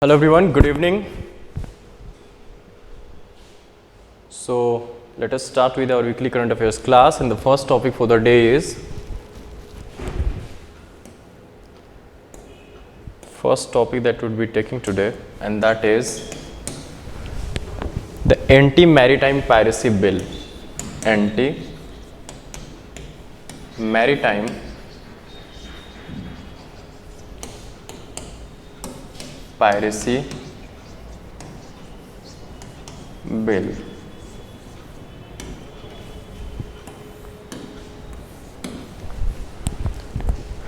Hello everyone, good evening. So let us start with our weekly current affairs class, and the first topic for the day is first topic that we'll be taking today, and that is the Anti-Maritime Piracy Bill. Anti-Maritime Piracy Bill.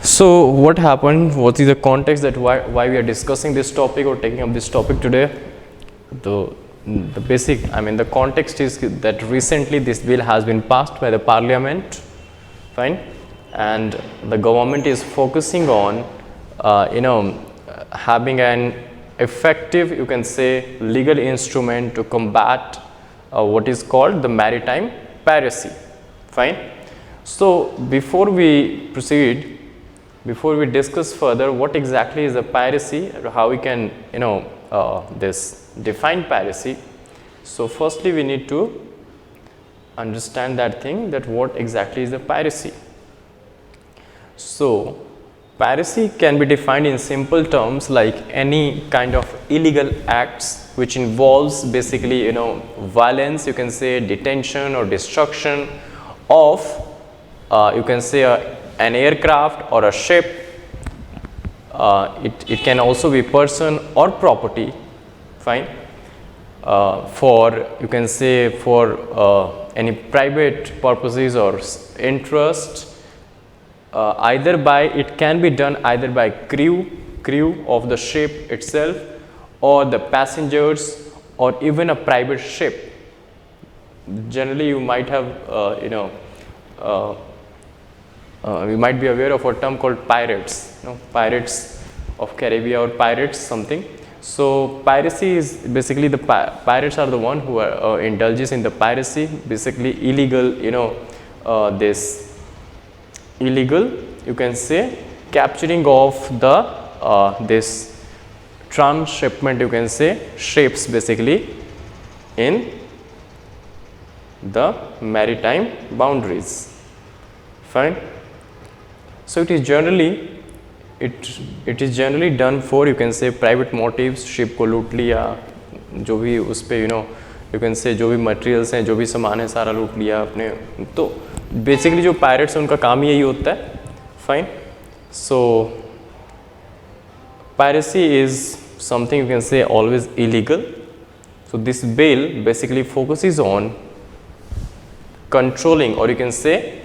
So what happened? What is the context that why we are discussing this topic or taking up this topic today? The basic, the context is that recently this bill has been passed by the parliament, fine, and the government is focusing on having an effective, you can say, legal instrument to combat what is called the maritime piracy, fine. So before we proceed, before we discuss further what exactly is the piracy or how we can this define piracy, so firstly we need to understand that thing, that what exactly is the piracy. So piracy can be defined in simple terms like any kind of illegal acts which involves basically violence, you can say detention or destruction of you can say an aircraft or a ship. It can also be person or property, fine, for you can say for any private purposes or interest, either by, it can be done either by crew of the ship itself or the passengers or even a private ship. Generally you might have we might be aware of a term called pirates, pirates of Caribbean or pirates something. So piracy is basically the pirates are the one who are indulges in the piracy, basically illegal, this illegal, you can say, capturing of the this transshipment, you can say, ships basically in the maritime boundaries, fine. So it is generally done for, you can say, private motives. Ship को लूट लिया, जो भी उस पे you can say जो भी materials हैं, जो भी सामान है, सारा लूट लिया आपने. तो basically जो pirates हैं उनका काम यही होता है, fine. So piracy is something you can say always illegal. So this bill basically focuses on controlling, or you can say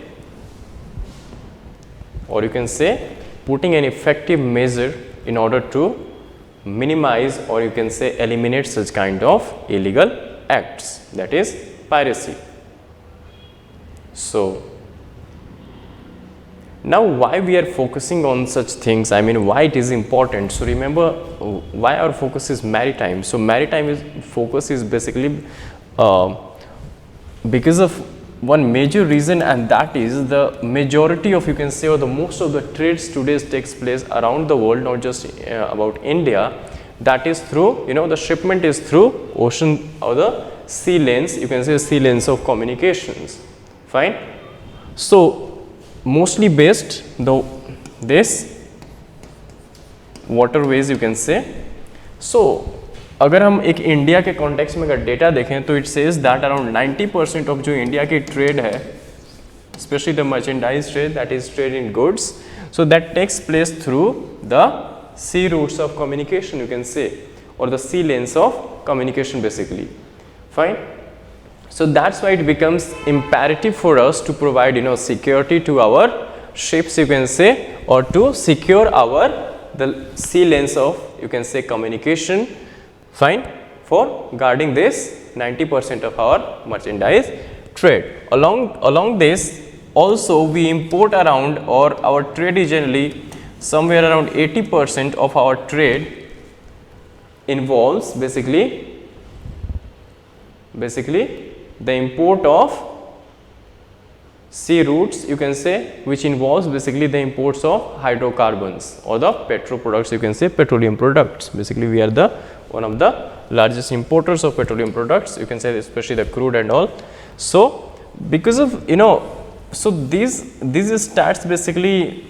putting an effective measure in order to minimize, or you can say eliminate such kind of illegal acts, that is piracy. So now why we are focusing on such things, why it is important. So remember why our focus is maritime. So maritime focus is basically because of one major reason, and that is the majority of, you can say, or the most of the trades today takes place around the world, not just about India. That is through, the shipment is through ocean or the sea lanes, you can say sea lanes of communications, fine. So mostly based this waterways, you can say. So अगर हम एक India के context में अगर data देखें तो it says that around 90% of जो India की ट्रेड है, specially the merchandise trade, that is trade in goods, so that takes place through the sea routes of communication, you can say, और the sea lanes of communication basically, fine. So that's why it becomes imperative for us to provide security to our ships, you can say, or to secure the sea lanes of, you can say, communication, fine, for guarding this 90% of our merchandise trade. Along this also we import around, or our trade is generally somewhere around 80% of our trade involves basically the import of sea routes, you can say, which involves basically the imports of hydrocarbons or the petro products, you can say petroleum products. Basically we are the one of the largest importers of petroleum products, you can say, especially the crude and all. So because of, you know, so these stats basically,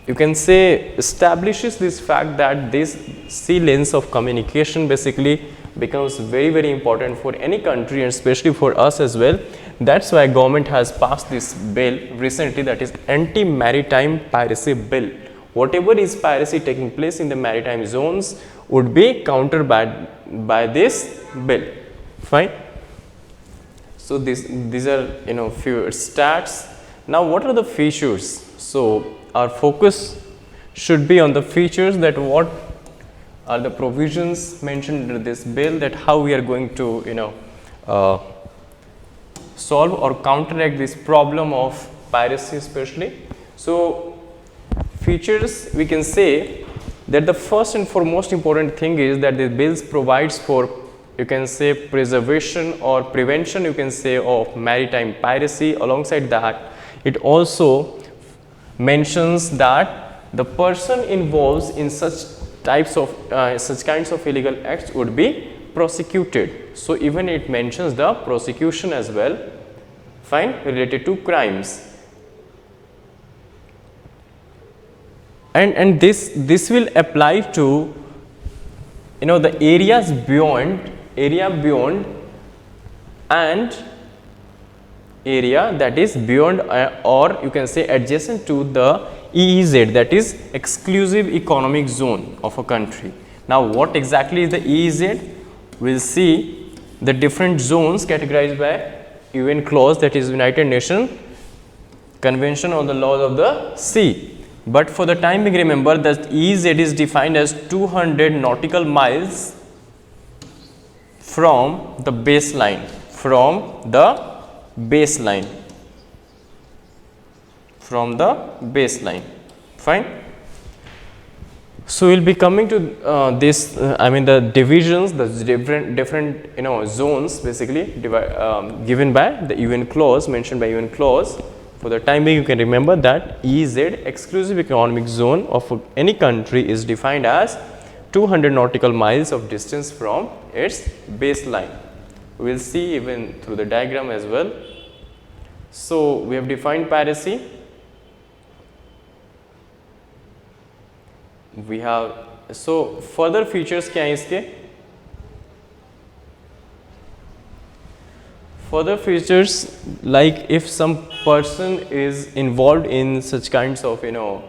you can say, establishes this fact that this sea lanes of communication basically becomes very, very important for any country and especially for us as well. That's why government has passed this bill recently, that is anti-maritime piracy bill. Whatever is piracy taking place in the maritime zones would be countered by this bill. Fine. So these are, you know, few stats. Now what are the features? So our focus should be on the features, that what are the provisions mentioned in this bill, that how we are going to, you know, solve or counteract this problem of piracy especially. So features, we can say that the first and foremost important thing is that the bills provides for, you can say, preservation or prevention, you can say, of maritime piracy. Alongside that, it also mentions that the person involved in such types of such kinds of illegal acts would be prosecuted. So even it mentions the prosecution as well, fine, related to crimes. And this will apply to, you know, the area beyond and area that is beyond or you can say adjacent to the EEZ, that is exclusive economic zone of a country. Now what exactly is the EEZ? We'll see the different zones categorized by UN clause, that is United Nations Convention on the Laws of the Sea. But for the time being, remember that EEZ is defined as 200 nautical miles from the baseline, fine. So we'll be coming to this, I mean the divisions, the different you know zones basically given by the UN clause, mentioned by UN clause. For the time being, you can remember that EEZ, exclusive economic zone of any country, is defined as 200 nautical miles of distance from its baseline. We will see even through the diagram as well. So we have defined piracy. We have, so further features क्या हैं इसके? Further features, like if some person is involved in such kinds of, you know,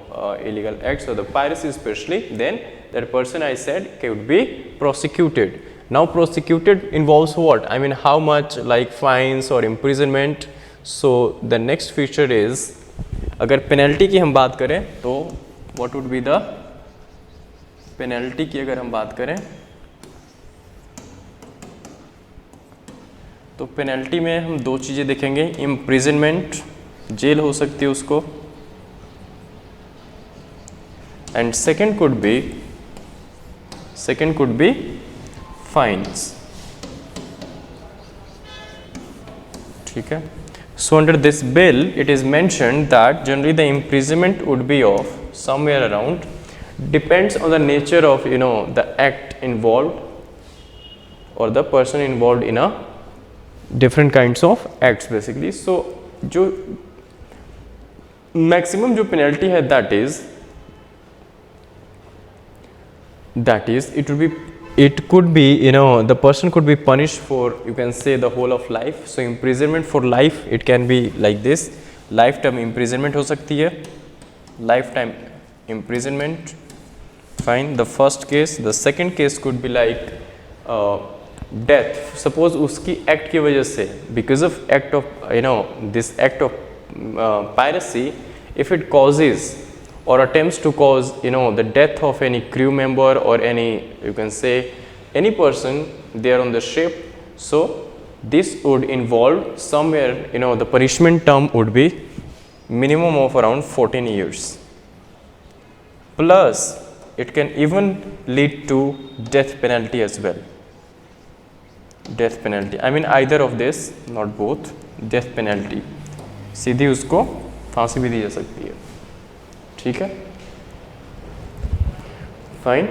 illegal acts or the piracy especially, then that person, I said, could be prosecuted. Now prosecuted involves what? I mean how much, like fines or imprisonment. So the next feature is, अगर penalty की हम बात करें तो what would be the penalty की अगर हम बात करें तो पेनल्टी में हम दो चीज़ें देखेंगे, इम्प्रिजनमेंट, जेल हो सकती है उसको, and second could be fines. ठीक है. So under this bill it is mentioned that generally the imprisonment would be of somewhere around, depends on the nature of, you know, the act involved or the person involved in a different kinds of acts basically. So जो maximum जो penalty है, that is it could be, you know, the person could be punished for, you can say, the whole of life. So imprisonment for life, it can be like this, lifetime imprisonment हो सकती है, lifetime imprisonment, fine, the first case. The second case could be like death. Suppose उसकी act की वजह से, because of act of, you know, this act of piracy, if it causes or attempts to cause, you know, the death of any crew member or any, you can say, any person there on the ship, so this would involve somewhere, you know, the punishment term would be minimum of around 14 years, plus it can even lead to death penalty as well. Death penalty, I mean either of this, not both, death penalty. सीधी उसको फांसी भी दी जा सकती है, ठीक है। Fine,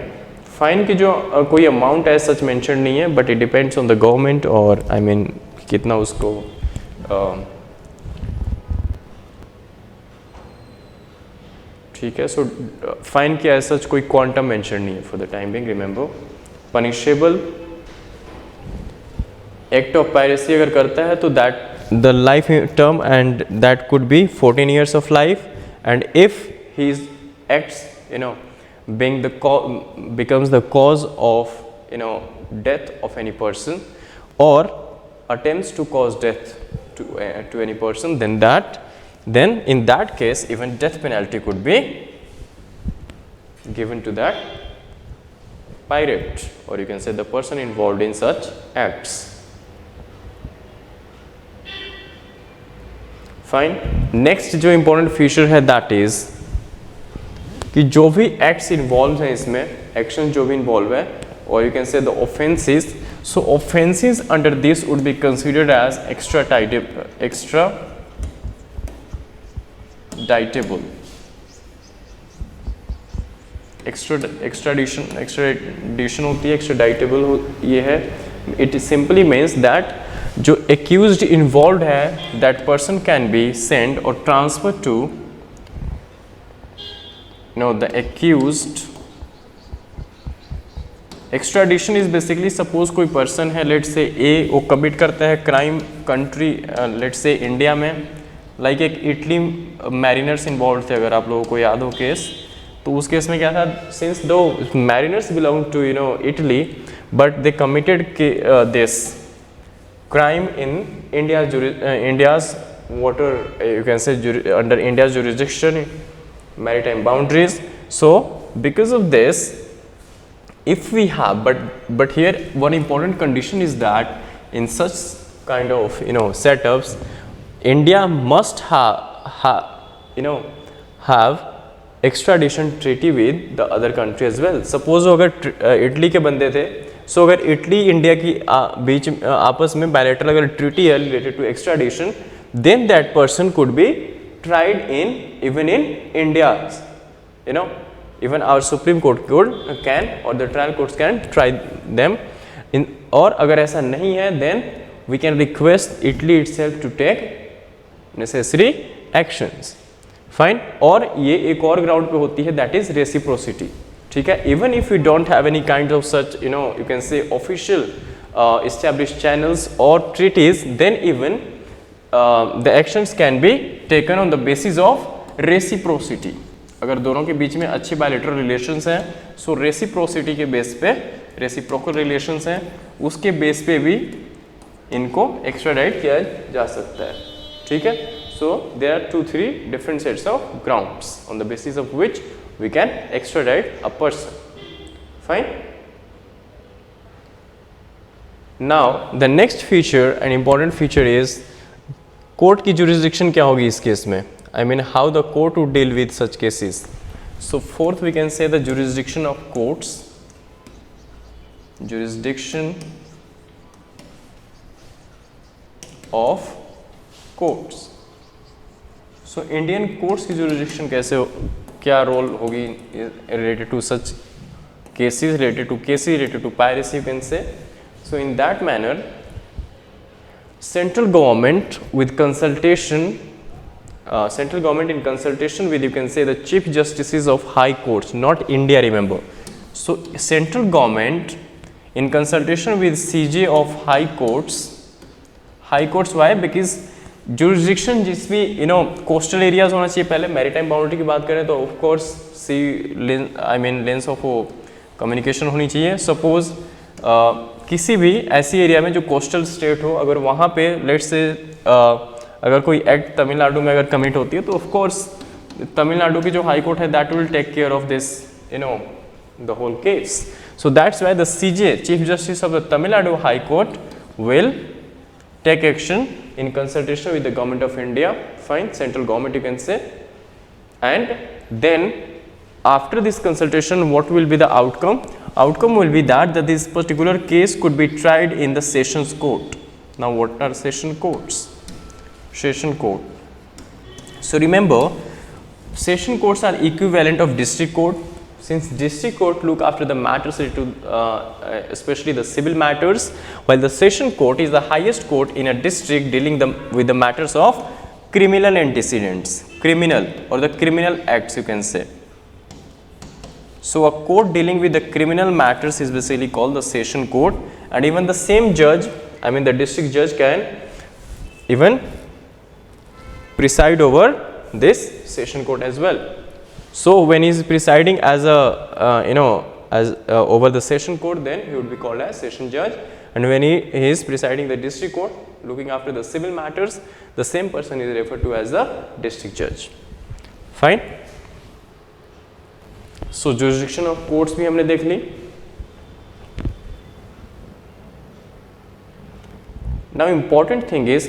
fine की जो कोई अमाउंट है सच मेंशन नहीं है, but it depends on the government, और आई मीन कितना उसको ठीक है। सो फाइन की एज सच कोई क्वांटम मेंशन नहीं है for the time being. Remember, punishable act of piracy अगर करता है तो that the life term and that could be 14 years of life, and if he acts being the becomes the cause of death of any person or attempts to cause death to any person, then in that case even death penalty could be given to that pirate, or you can say the person involved in such acts. Fine. Next जो important feature है that is कि जो भी acts involve हैं इसमें, action जो भी involve है, और you can say the offences, so offences under this would be considered as extradition होती है, एक्स्ट्राडाइटेबल ये है। इट सिंपली मीन्स दैट जो एक्यूज्ड इन्वॉल्व है that person can be send और transfer to the accused। extradition is basically suppose कोई person है let's say A, वो commit करता है crime country let's say India में, like एक इटली mariners involved थे, अगर आप लोगों को याद हो केस, तो उस केस में क्या था, since though mariners belong to Italy but they committed this crime in India's water, you can say under India's jurisdiction, maritime boundaries. So because of this, if we have, but here one important condition is that in such kind of setups, India must have extradition treaty with the other country as well. Suppose अगर Italy के बंदे थे, so अगर Italy India की बीच आपस में bilateral अगर treaty है related to extradition, then that person could be tried even in India, even our Supreme Court can, or the trial courts can try them in, और अगर ऐसा नहीं है then we can request Italy itself to take necessary actions. Fine. और ये एक और ground पे होती है, that is reciprocity, ठीक है। even if we don't have any kind of such you can say official established channels or treaties, then even the actions can be taken on the basis of reciprocity. अगर दोनों के बीच में अच्छे bilateral relations हैं, so reciprocity के base पे, reciprocal relations हैं, उसके बेस पे भी इनको extradite किया जा सकता है, ठीक है। so there are 2-3 different sets of grounds on the basis of which we can extradite a person. Fine. Now the next feature, an important feature is court की jurisdiction क्या होगी इस केस में, I mean how the court would deal with such cases. So fourth we can say the jurisdiction of courts, jurisdiction of courts. So Indian courts की jurisdiction कैसे, क्या role होगी related to such cases, related to piracy you can say. So in that manner, central government with consultation, central government in consultation with you can say the chief justices of high courts, not India, remember. So central government in consultation with CJ of high courts why, because jurisdiction जिस भी coastal areas होना चाहिए, पहले maritime boundary की बात करें तो of course sea I mean lanes of communication होनी चाहिए. Suppose किसी भी ऐसी एरिया में जो कोस्टल स्टेट हो, अगर वहाँ पे लेट्स से अगर कोई एक्ट तमिलनाडु में अगर कमिट होती है तो ऑफ कोर्स तमिलनाडु की जो हाई कोर्ट है that will take care of this the whole case. So that's why the CJ chief justice of the Tamil Nadu high court will take action in consultation with the government of India, fine, central government you can say, and then after this consultation what will be the outcome? Outcome will be that this particular case could be tried in the sessions court. Now what are session courts? Session court, So remember, session courts are equivalent of district court, since district court look after the matters related to especially the civil matters, while the session court is the highest court in a district dealing with the matters of criminal antecedents, criminal or the criminal acts you can say. So a court dealing with the criminal matters is basically called the session court, and even the same judge, I mean the district judge, can even preside over this session court as well. So when he is presiding as a over the session court, then he would be called as session judge, and when he is presiding the district court looking after the civil matters, the same person is referred to as the district judge. Fine. So jurisdiction of courts भी हमने देख ली. Now important thing is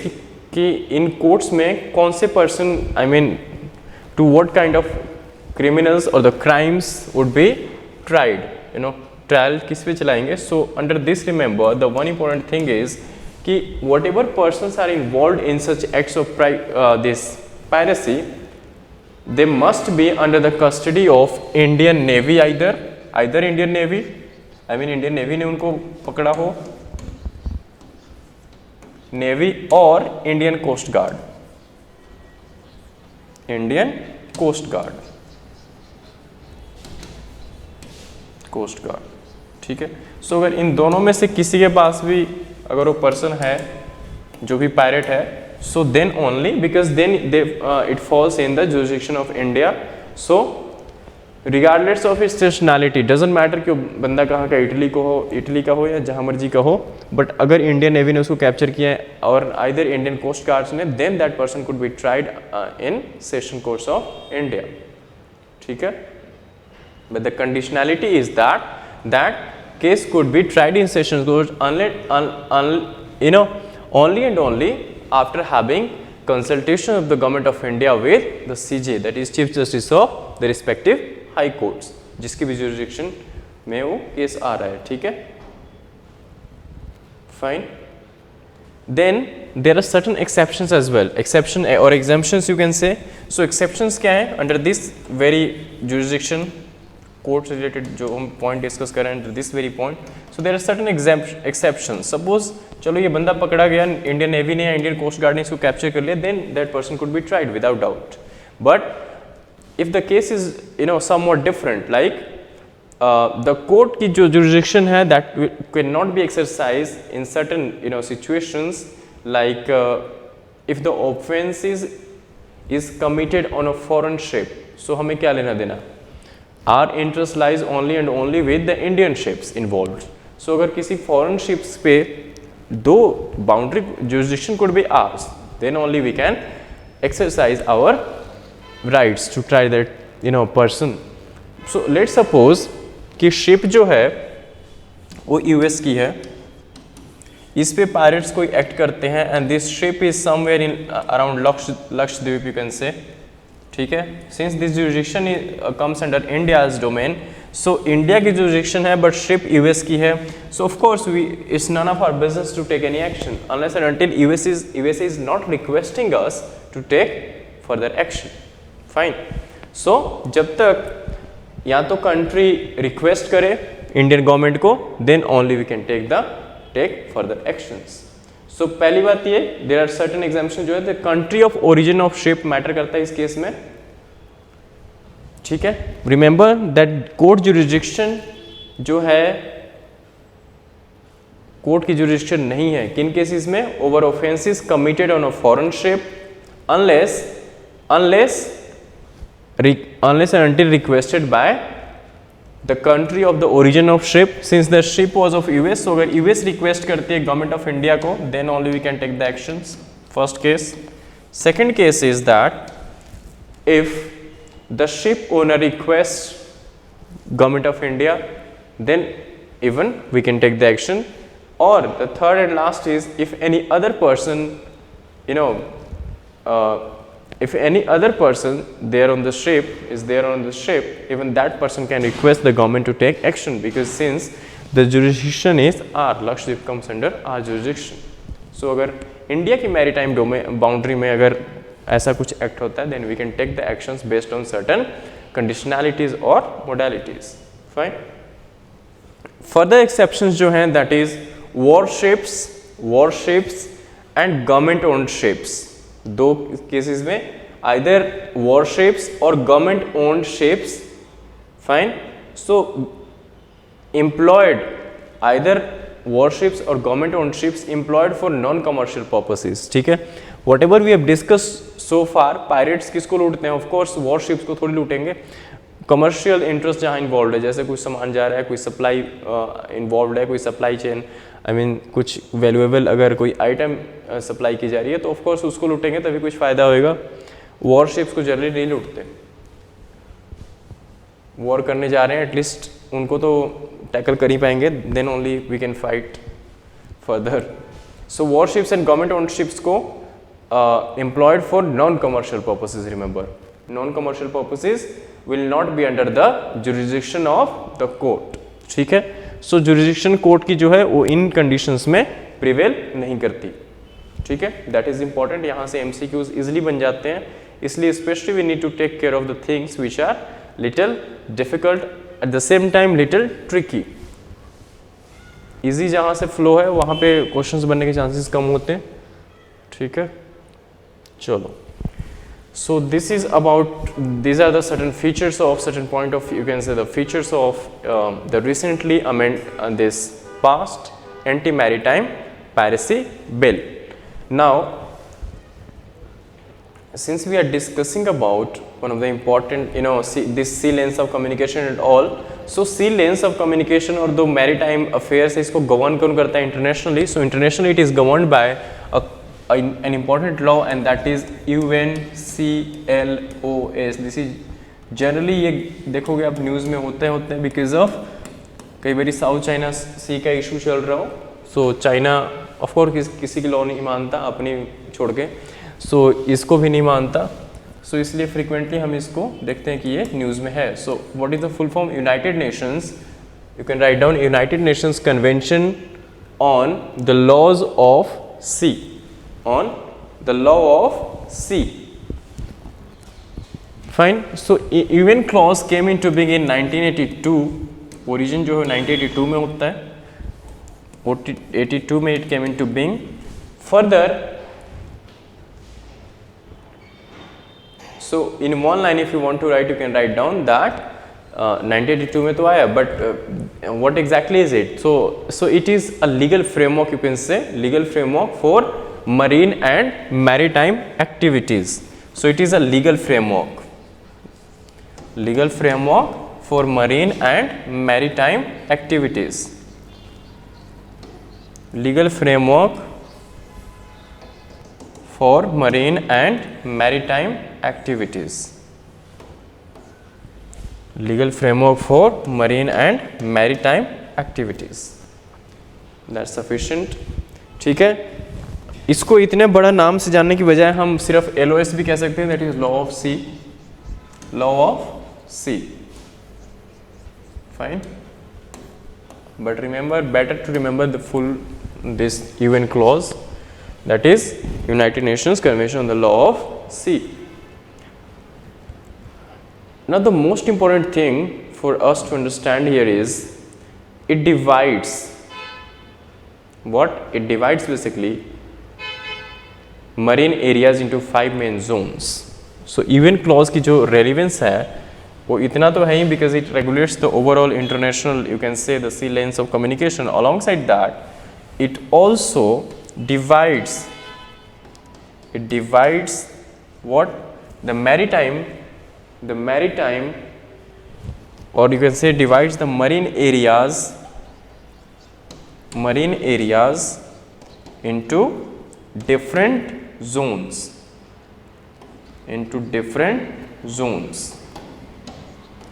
कि in courts में कौन से person, I mean to what kind of criminals or the crimes would be tried, trial किस पे चलाएंगे. So under this remember the one important thing is कि whatever persons are involved in such acts of this piracy, they must be under the custody of Indian Navy, either Indian Navy, I mean Indian Navy ने उनको पकड़ा हो, Navy or Indian Coast Guard, Indian Coast Guard, Coast Guard. ठीक है. सो अगर इन दोनों में से किसी के पास भी अगर वो पर्सन है जो भी पायरेट है, so then only, because then it falls in the jurisdiction of India. So regardless of its nationality, doesn't matter कि बंदा कहाँ का, इटली का हो या जहाँ मर्जी का हो, बट अगर इंडियन नेवी ने उसको कैप्चर किया है और आइदर इंडियन कोस्ट गार्ड्स ने, then that person could be tried in session courts of India. ठीक है. But the conditionality is that case could be tried in session courts only and only after having consultation of the government of India with the CJ, that is Chief Justice of the respective high courts, जिसकी भी jurisdiction में वो case आ रहा है. ठीक है. Fine. Then there are certain exceptions as well, exception or exemptions you can say. So exceptions क्या है under this very jurisdiction, courts related जो हम point discuss कर रहे हैं under this very point. So there are certain exceptions. Suppose चलो ये बंदा पकड़ा गया, इंडियन नेवी ने या इंडियन कोस्ट गार्ड ने इसको कैप्चर कर लिया, then that person could be tried without doubt. But if the case is somewhat different, like the court की जो jurisdiction है that cannot be exercised in certain situations, like if the offence is committed on a foreign ship, so हमें क्या लेना देना, our interest lies only and only with the Indian ships involved. So अगर किसी foreign ships पे दो boundary jurisdiction could be ours, then only we can exercise our rights to try that person. So let's suppose कि ship जो है वो US की है, इस पे pirates कोई act करते हैं, and this ship is somewhere in around Lakshadweep you can say. ठीक है. Since this jurisdiction comes under India's domain, so India की jurisdiction है but ship US की है, so of course it's none of our business to take any action unless and until USA is not requesting us to take further action. Fine. So जब तक या तो country request करे Indian government को, then only we can take further actions. So पहली बात ये, there are certain exemptions जो है, the country of origin of ship matter करता है इस केस में. ठीक है. Remember that court jurisdiction जो है कोर्ट की jurisdiction नहीं है किन केसेस में, over offenses committed on a foreign ship unless and until requested by the country of the origin of ship. Since the ship was of US, so अगर US request करती है government of India को, then only we can take the actions. First case. Second case is that if the ship owner requests government of India, then even we can take the action. Or the third and last is if any other person if any other person there on the ship, even that person can request the government to take action, because since the jurisdiction is our, Lakshadweep comes under our jurisdiction. So अगर India की maritime domain boundary में अगर ऐसा कुछ act होता है, then we can take the actions based on certain conditionalities और modalities. Fine. Further exceptions जो हैं that is warships and government owned ships. दो केसेस में आइदर वॉरशिप्स और government owned ships. Fine. So employed either warships or government owned ships employed for non commercial purposes. ठीक है. whatever we have discussed so far, pirates किसको लूटते हैं? of course warships को थोड़ी लूटेंगे. Commercial interest जहाँ involve है, जैसे कोई सामान जा रहा है, कोई सप्लाई इन्वॉल्व है, कोई सप्लाई चेन, आई मीन कुछ वैल्यूएबल अगर कोई आइटम सप्लाई की जा रही है तो ऑफकोर्स उसको लूटेंगे तभी कुछ फ़ायदा होएगा. वॉरशिप्स को जनरली नहीं लूटते. वॉर करने जा रहे हैं, एटलीस्ट उनको तो टैकल कर ही पाएंगे, then only we can fight further. So warships and government owned ships को employed for non commercial purposes. Remember, non commercial purposes will not be under the jurisdiction of the court. ठीक है. सो jurisdiction court की जो है वो इन conditions में prevail नहीं करती. ठीक है. That is important. यहाँ से एमसीक्यूज इजिली बन जाते हैं, इसलिए specially we need to take care of the things which are little difficult at the same time little tricky. Easy जहाँ से फ्लो है वहाँ पे क्वेश्चंस बनने के चांसेस कम होते हैं. ठीक है. चलो. So this is about, these are the certain features of certain point of, you can say the features of the recently this passed anti-maritime piracy bill. Now, since we are discussing about one of the important, this sea lanes of communication and all, so sea lanes of communication और दो maritime affairs है, इसको govern कौन करता है internationally? So internationally it is governed by an important law and that is UNCLOS. This is generally, ये देखोगे आप न्यूज़ में होते हैं बिकॉज ऑफ कई बार साउथ चाइना सी का इशू चल रहा हो. सो चाइना ऑफकोर्स किसी की लॉ नहीं मानता अपनी छोड़ के, सो इसको भी नहीं मानता. सो इसलिए फ्रिक्वेंटली हम इसको देखते हैं कि ये न्यूज़ में है. So what is the full form? United Nations, you can write down United Nations convention on the laws of sea. On the law of sea. Fine. So UN clause came into being in 1982. Origin जो है 1982 में होता है. 82 में it came into being. Further, so in one line if you want to write, you can write down that 1982 में तो आया, but what exactly is it? So it is a legal framework, you can say legal framework for marine and maritime activities. So it is a legal framework for marine and maritime activities. Legal framework for marine and maritime activities. Legal framework for marine and maritime activities. That's sufficient. ठीक है. इसको इतने बड़ा नाम से जानने की बजाय हम सिर्फ LOS भी कह सकते हैं, that is law of sea. Law of sea. Fine. But remember, better to remember the full this UN clause, that is United Nations Convention on the Law of Sea. Now the most important thing for us to understand here is it divides. What? It divides basically marine areas into 5 main zones. So UN clause की जो relevance है वो इतना तो है ही, because it regulates the overall international, you can say the sea lanes of communication. Alongside that, it also divides what? The maritime, or you can say divides the marine areas into different zones.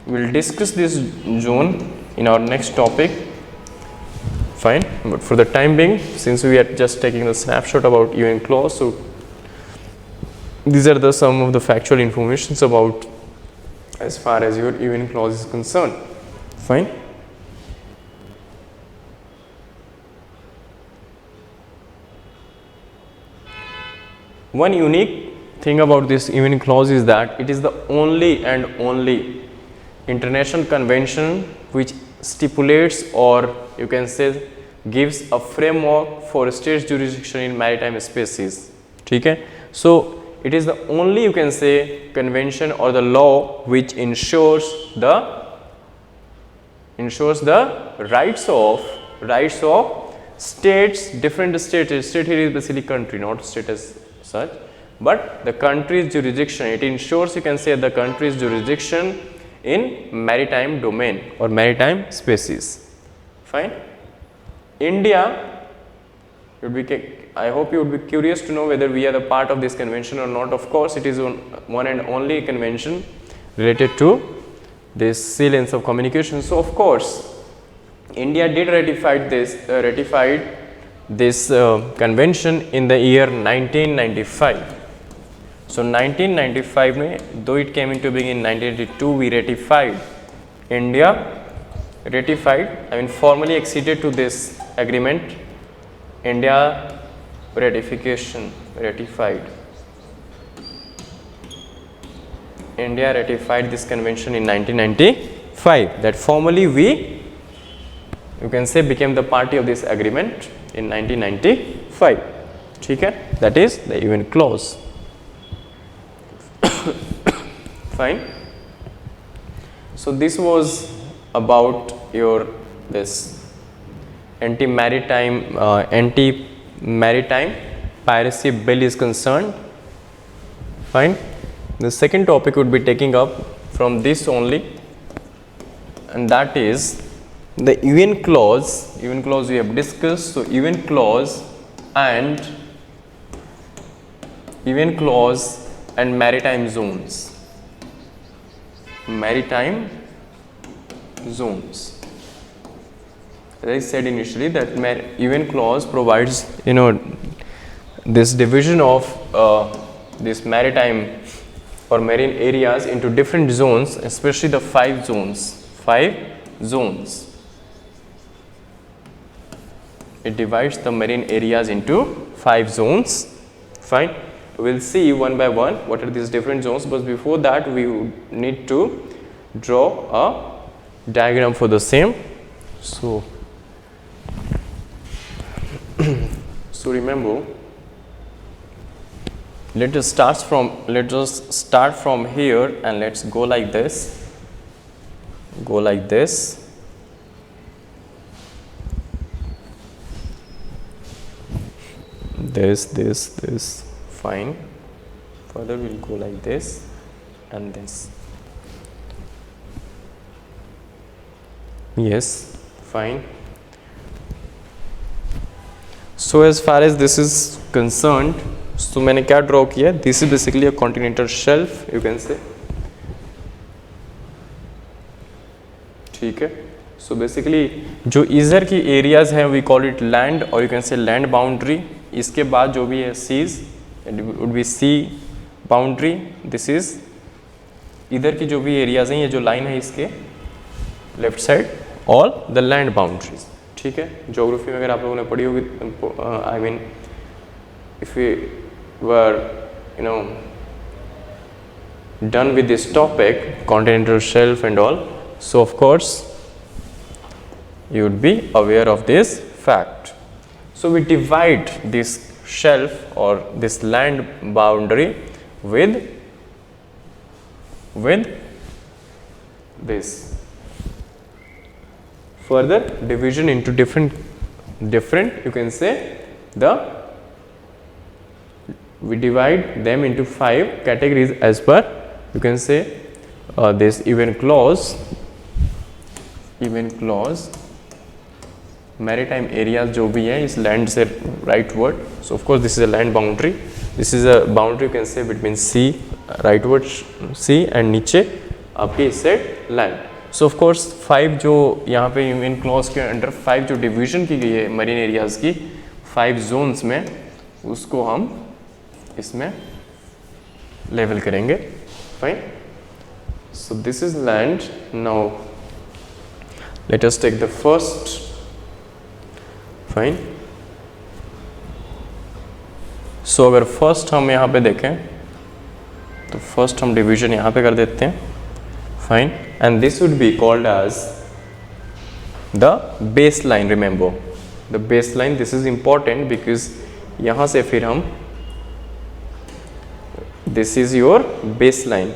We'll discuss this zone in our next topic. Fine. But for the time being, since we are just taking a snapshot about UN clause, so these are some of the factual informations about as far as your UN clause is concerned. Fine. One unique thing about this UN clause is that it is the only and only international convention which stipulates, or you can say gives a framework for states jurisdiction in maritime spaces. ठीक है, so it is the only, you can say, convention or the law which ensures the rights of states, different states. State here is basically country, not state as such, but the country's jurisdiction. It ensures, you can say, the country's jurisdiction in maritime domain or maritime spaces. Fine. India, I hope you would be curious to know whether we are the part of this convention or not. Of course, it is one and only convention related to this sea lanes of communication. So, of course, India did ratified this convention in the year 1995. So 1995 में, though it came into being in 1982, we ratified. India ratified, I mean formally acceded to this agreement. India ratified. India ratified this convention in 1995. That formally we, you can say, became the party of this agreement in 1995. ठीक है, that is the UN clause. Fine. So this was about your this anti-maritime piracy bill is concerned. Fine. The second topic would be taking up from this only, and that is the UN clause. UN clause we have discussed. So UN clause and maritime zones. Maritime zones. As I said initially, that UN clause provides, this division of this maritime or marine areas into different zones, especially the 5 zones. 5 zones. It divides the marine areas into 5 zones. Fine. We will see one by one what are these different zones, but before that we would need to draw a diagram for the same. So remember, let us start from here and let's go like this. This. Fine. Further we'll go like this and this. Yes, fine. So as far as this is concerned, so मैंने क्या draw किया? This is basically a continental shelf, you can say. ठीक है. So basically जो इधर की areas हैं we call it land, or you can say land boundary. इसके बाद जो भी है seas, it would be sea boundary. This is इधर की जो भी areas हैं, ये जो line है इसके left side, all the land boundaries. ठीक है. Geography में अगर आप लोगों ने पढ़ी होगी, I mean if we were done with this topic, continental shelf and all, so of course you would be aware of this fact. So we divide this shelf or this land boundary with this further division into different, you can say, we divide them into 5 categories as per, you can say, this UN clause, maritime areas जो भी हैं इस land से rightward. So of course this is a land boundary. This is a boundary, you can say, between sea, rightward sea, and नीचे आपके इस side land. So of course 5 जो यहाँ पे UN clause के अंडर 5 जो division की गई है marine areas की 5 zones में, उसको हम इसमें level करेंगे. Fine. So this is land. Now let us take the first. Fine. So अगर first हम यहाँ पे देखें, तो फर्स्ट हम डिवीजन यहाँ पे कर देते हैं, fine, and this would be called as the base line. Remember the base line, this is important because यहाँ से फिर हम, this is your base line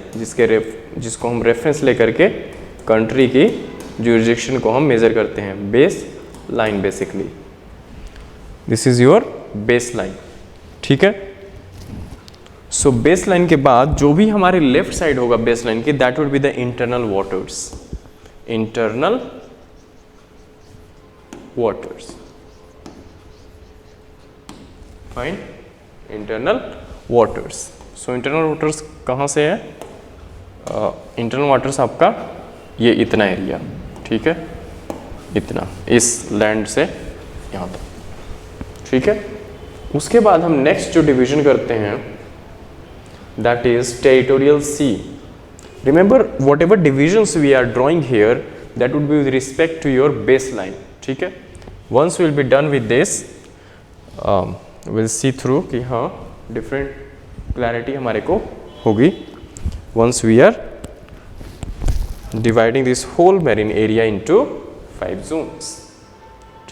जिसको हम रेफरेंस लेकर के कंट्री की जुरिडिक्शन को हम मेजर करते हैं. Base line basically, this is your base line. ठीक है. सो बेस लाइन के बाद जो भी हमारे लेफ्ट साइड होगा बेस लाइन की, that would be the internal waters. Internal waters, fine. Internal waters. So internal waters कहाँ से है? इंटरनल वाटर्स आपका ये इतना एरिया, ठीक है, इतना, इस लैंड से यहाँ तक. ठीक है. उसके बाद हम नेक्स्ट जो डिवीजन करते हैं that is territorial sea. Remember whatever divisions we are drawing here that would be with respect to your base line. ठीक है. Once will be done with this, will see through कि हाँ different clarity हमारे को होगी once we are dividing this whole marine area into 5 zones.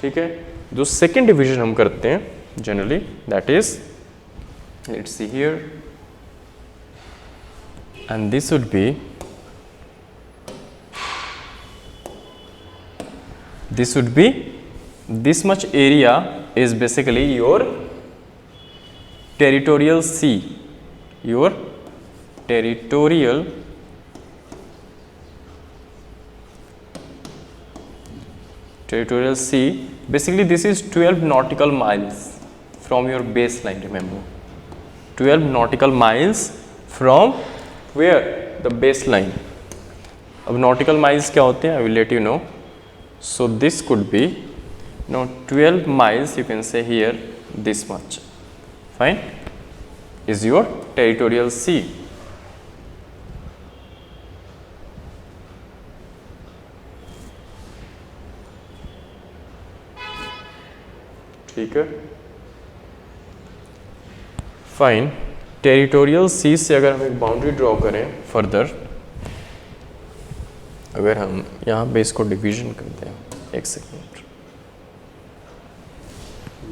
ठीक है. जो सेकेंड डिवीजन हम करते हैं generally, that is, let's see here, and this would be, this much area is basically your territorial sea, your territorial sea. Basically this is 12 nautical miles from your baseline. Remember, 12 nautical miles from where? The baseline. अब nautical miles क्या होते हैं? I will let you know. So this could be, 12 miles, you can say here this much, fine, is your territorial sea. ठीक है. Fine. Territorial सी से अगर हम एक बाउंड्री ड्रॉ करें फर्दर, अगर हम यहाँ पे इसको डिवीजन करते हैं, एक second,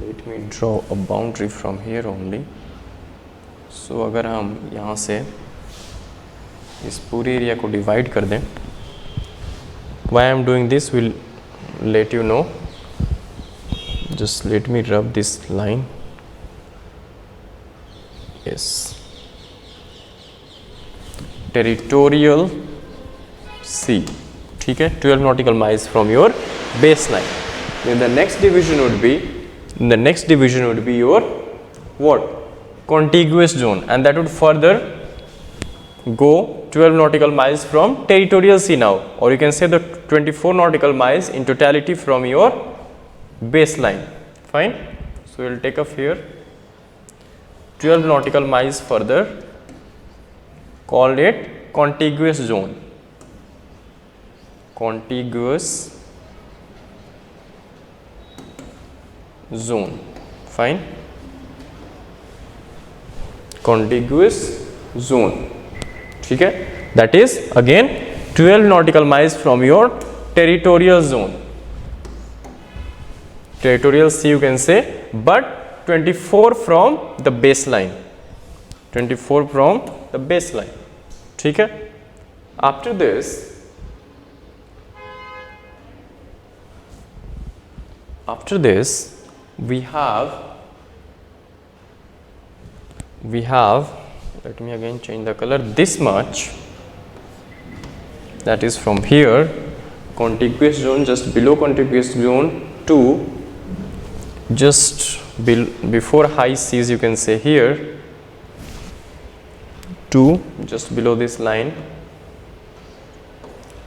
let me draw a boundary from here only. So अगर हम यहाँ से इस पूरे एरिया को डिवाइड कर दें, why I am doing this will let you know. Just let me rub this line. Yes. Territorial sea. ठीक है. 12 nautical miles from your baseline. Then the next division would be your what? Contiguous zone, and that would further go 12 nautical miles from territorial sea now, or you can say the 24 nautical miles in totality from your baseline. Fine. So we will take up here 12 nautical miles further, call it contiguous zone. Contiguous zone. Fine. Contiguous zone. ठीक है. That is again 12 nautical miles from your territorial zone. Territorial sea you can say, but 24 from the baseline. 24 from the baseline. ठीक है. After this, we have, let me again change the color, this much, that is from here, contiguous zone, just below contiguous zone to just before high seas, you can say here, to just below this line,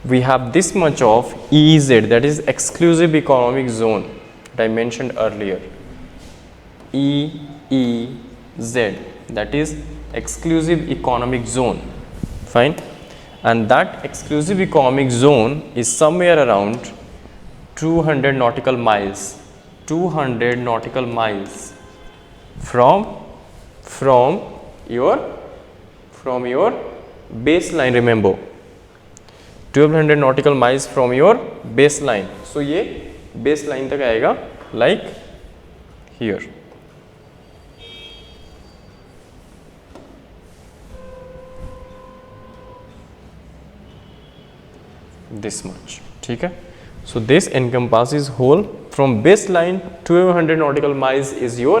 we have this much of EEZ, that is exclusive economic zone that I mentioned earlier. EEZ, that is exclusive economic zone. Fine. And that exclusive economic zone is somewhere around 200 nautical miles. 200 nautical miles from your from your baseline, remember 1200 nautical miles from your baseline. So ये baseline तक आएगा like here. This much, ठीक है. So this encompasses whole from baseline 1200 nautical miles is your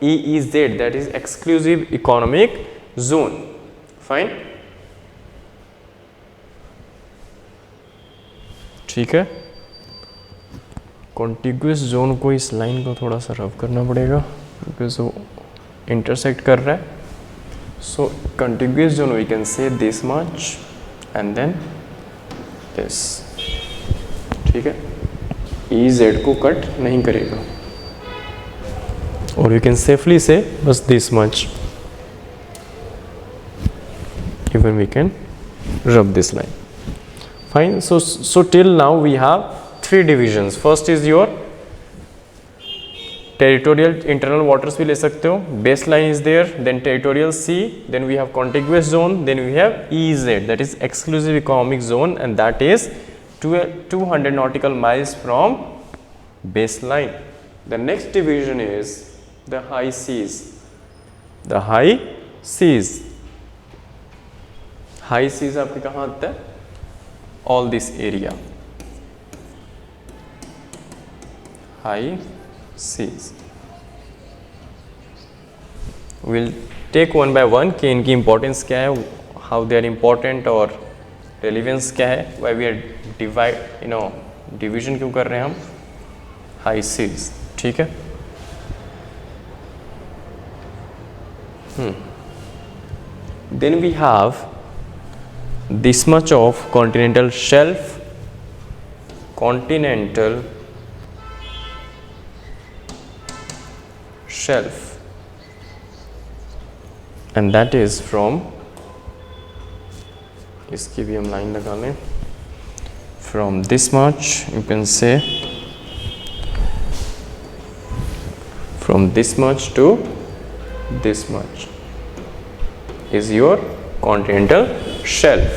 EEZ, that is exclusive economic zone. Fine. ठीक है. Contiguous zone को इस line को थोड़ा सा रब करना पड़ेगा बिकॉज वो इंटरसेक्ट कर रहा है. So contiguous zone we can say this much and then this. ठीक है. EZ को कट नहीं करेगा और यू कैन सेफली से बस this much. Even we can rub this line. Fine. So till now we have three divisions. First is your territorial internal waters भी ले सकते हो. Baseline is there, then territorial sea, then we have contiguous zone, then we have EEZ, that is exclusive economic zone, and that is 200 nautical miles from baseline. The next division is the high seas. The high seas. High seas आपके कहाँ आता है? All this area. High seas. We'll take one by one कि इनकी importance क्या है, how they are important और relevance क्या है, why we are division क्यों कर रहे हैं हम high seas. ठीक है. Then we have this much of continental shelf, and that is from, इसकी भी हम लाइन लगा लें, from this much you can say from this much to this much is your continental shelf.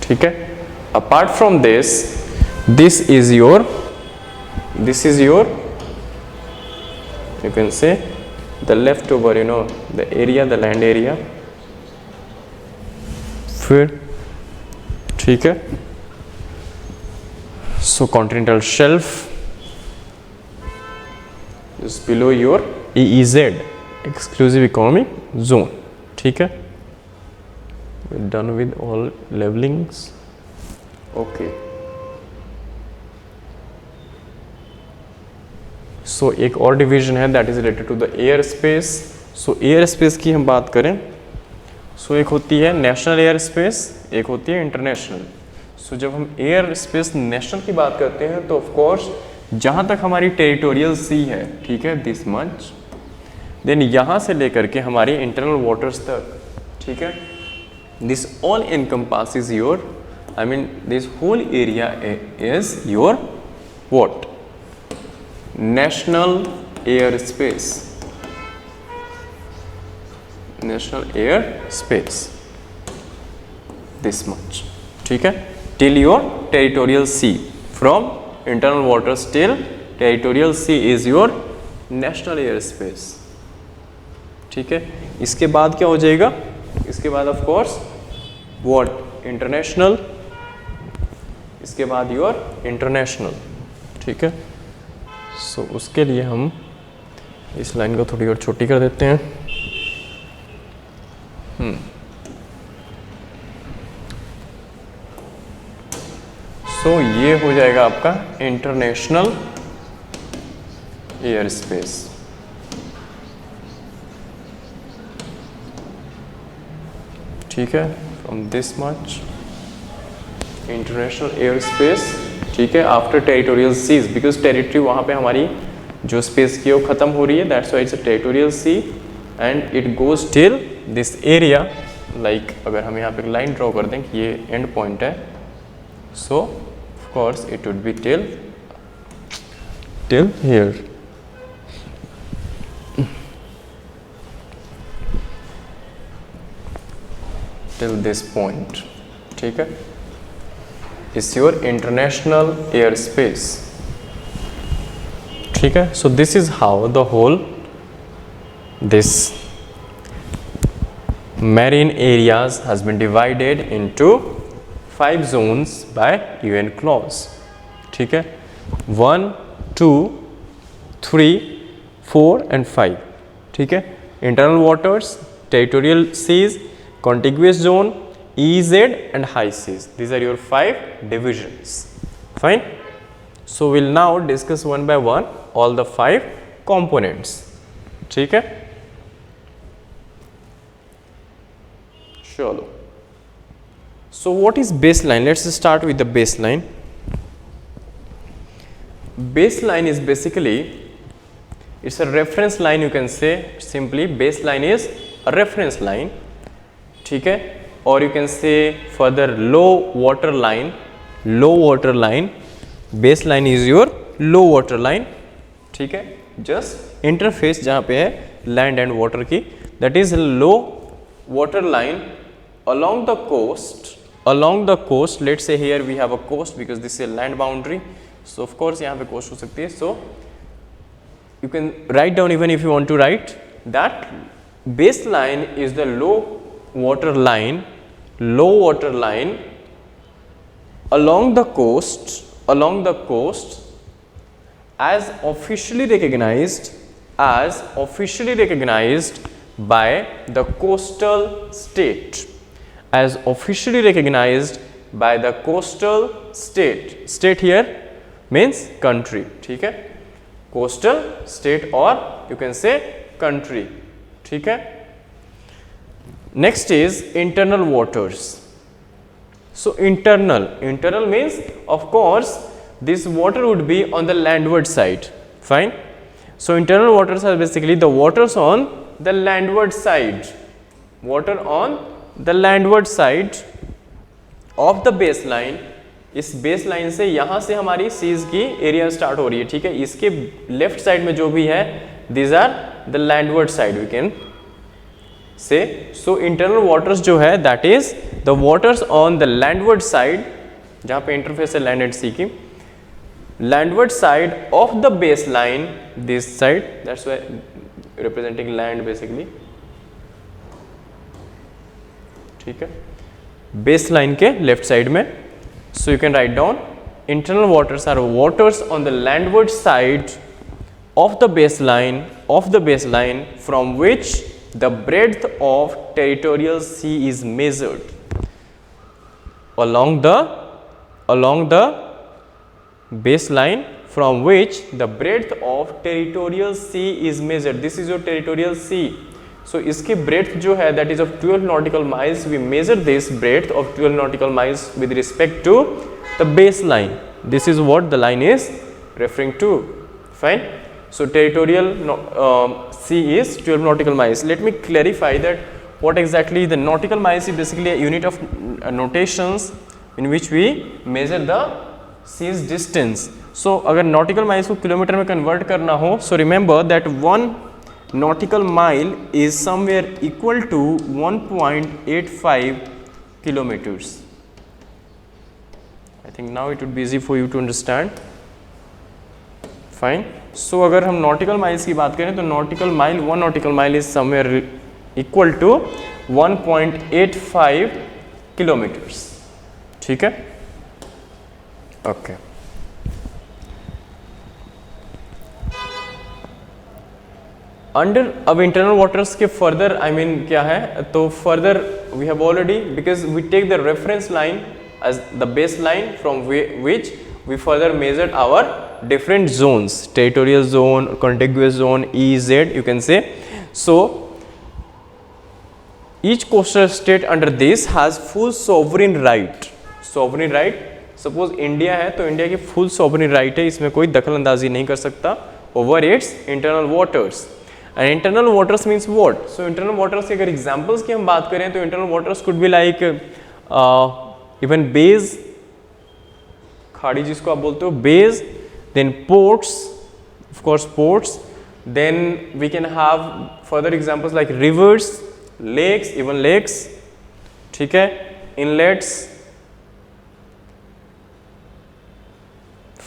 ठीक है. Apart from this, this is your you can say the leftover, the area, the land area. फिर ठीक है. So continental shelf is below your EEZ, exclusive economic zone. ठीक है. We're done with all levelings. Okay. So एक और division है that is related to the air space. So air space की हम बात करें, so एक होती है national air space, एक होती है international. So जब हम air space national की बात करते हैं तो of course जहाँ तक हमारी territorial sea है, ठीक है, this much, then यहाँ से लेकर के हमारी internal waters तक, ठीक है, this all encompasses your, this whole area is your what? National airspace. National airspace. This much. ठीक है. Till your territorial sea. From internal waters till territorial sea is your national airspace. ठीक है. इसके बाद क्या हो जाएगा? इसके बाद ऑफ कोर्स व्हाट इंटरनेशनल, इसके बाद योर इंटरनेशनल. ठीक है. सो उसके लिए हम इस लाइन को थोड़ी और छोटी कर देते हैं. सो ये हो जाएगा आपका इंटरनेशनल एयर स्पेस. ठीक है. From this much international air space. ठीक है. After territorial seas, because territory वहाँ पे हमारी जो स्पेस की वो ख़त्म हो रही है, that's why it's a territorial C and it goes till this area. Like अगर हम यहाँ पे लाइन ड्रॉ कर दें कि ये एंड पॉइंट है, सो of course it would be till here. till this point. ठीक है, is your international airspace. ठीक है, so this is how the whole this marine areas has been divided into 5 zones by UN clause. ठीक है, 1, 2, 3, 4 and 5. ठीक है, internal waters, territorial seas, contiguous zone, EEZ and high seas. These are your 5 divisions. Fine. So we'll now discuss one by one all the 5 components. ठीक है, चलो. So what is baseline? Let's start with the baseline. Baseline is basically, it's a reference line, you can say simply baseline is a reference line. ठीक है, or you can say further low water line. Low water line, baseline is your low water line. ठीक है, just interface जहाँ पे है land and water की, that is low water line along the coast. Along the coast, let's say here we have a coast because this is a land boundary. So of course यहाँ पे coast हो सकती है. So you can write down, even if you want to write, that baseline is the low water line along the coast as officially recognized by the coastal state. As officially recognized by the coastal state. State here means country. ठीक है, coastal state or you can say country. ठीक है. Next is internal waters. So internal means of course this water would be on the landward side. Fine. So internal waters are basically the waters on the landward side. Water on the landward side of the baseline. इस baseline से यहाँ से हमारी seize की area start हो रही है. ठीक है, इसके लेफ्ट साइड में जो भी है, these are the landward side we can say. So internal waters जो है, that is the waters on the landward side, जहाँ पे इंटरफेस है लैंड एंड सी की, landward side of the baseline, this side, that's why representing land basically. ठीक है, baseline के left side में. So you can write down internal waters are waters on the landward side of the baseline from which the breadth of territorial sea is measured. Along the baseline from which the breadth of territorial sea is measured. This is your territorial sea. So इसकी breadth जो है, that is of 12 nautical miles. We measure this breadth of 12 nautical miles with respect to the baseline. This is what the line is referring to. Fine. So territorial sea is 12 nautical miles. Let me clarify that what exactly the nautical miles is. Basically a unit of notations in which we measure the sea's distance. So अगर nautical miles को kilometre में convert करना हो, so remember that 1 nautical mile is somewhere equal to 1.85 kilometers. I think now it would be easy for you to understand. Fine. So अगर हम nautical miles की बात करें तो nautical mile, 1 nautical mile is somewhere equal to 1.85 kilometers. ठीक है, okay. Under अब internal waters के फर्दर क्या है, तो further we have already, because we take the reference line as the base line from which we further measured our different zones, territorial zone, contiguous zone, EEZ you can say. So each coastal state under this has full sovereign right. Sovereign right, suppose India है तो India की full sovereign right है, इसमें कोई दखल अंदाजी नहीं कर सकता over it's internal waters. And internal waters means what? So internal waters की अगर examples की हम बात करें तो internal waters could be like even bays, खाड़ी जिसको आप बोलते हो, bays, then ports, of course ports, then we can have further examples like rivers, lakes, even lakes. ठीक है, इनलेट्स,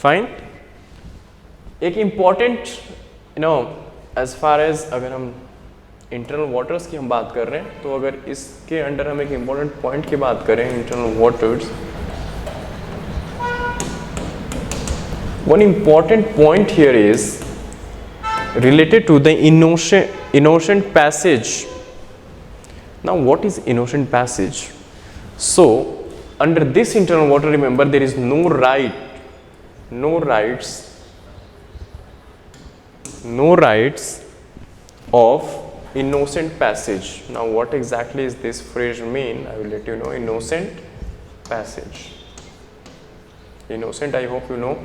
फाइन। एक इम्पॉर्टेंट एज फार एज अगर हम इंटरनल वाटर्स की हम बात कर रहे हैं, तो अगर इसके अंडर हम एक इम्पॉर्टेंट पॉइंट की बात करें, internal waters, one important point here is related to the innocent passage. Now what is innocent passage? So under this internal water, remember, there is no rights of innocent passage. Now what exactly is this phrase mean? I will let you know. Innocent passage, innocent, I hope you know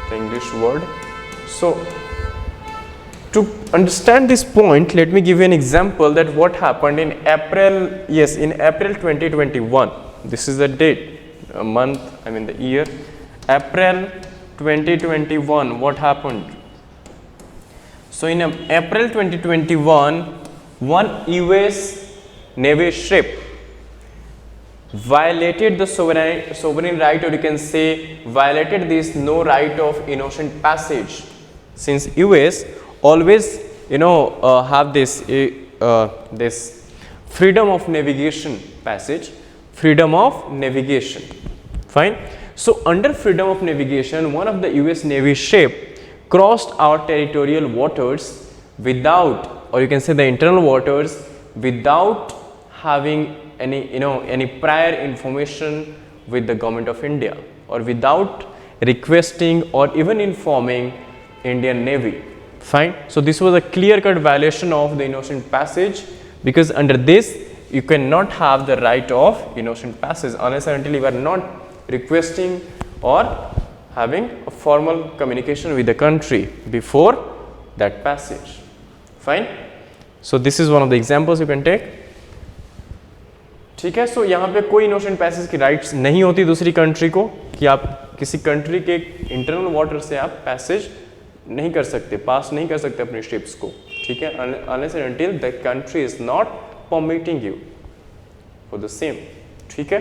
the English word. So to understand this point, let me give you an example that what happened in April, yes, in April 2021. This is the date, a month, I mean the year, April 2021. What happened? So in April 2021, one US Navy ship violated the sovereign right, or you can say violated this no right of innocent passage. Since US always have this freedom of navigation passage, freedom of navigation, fine. So under freedom of navigation, one of the US Navy ship crossed our territorial waters without, or you can say the internal waters, without having any prior information with the government of India, or without requesting or even informing Indian Navy, fine. So this was a clear-cut violation of the innocent passage, because under this you cannot have the right of innocent passage unless and until you are not requesting or having a formal communication with the country before that passage, fine. So this is one of the examples you can take, ठीक है। सो यहाँ पे कोई innocent passage की rights नहीं होती दूसरी country को, कि आप किसी कंट्री के इंटरनल वाटर से आप पैसेज नहीं कर सकते, पास नहीं कर सकते अपने शिप्स को, ठीक है, unless and until the country is not permitting you for the same, ठीक है।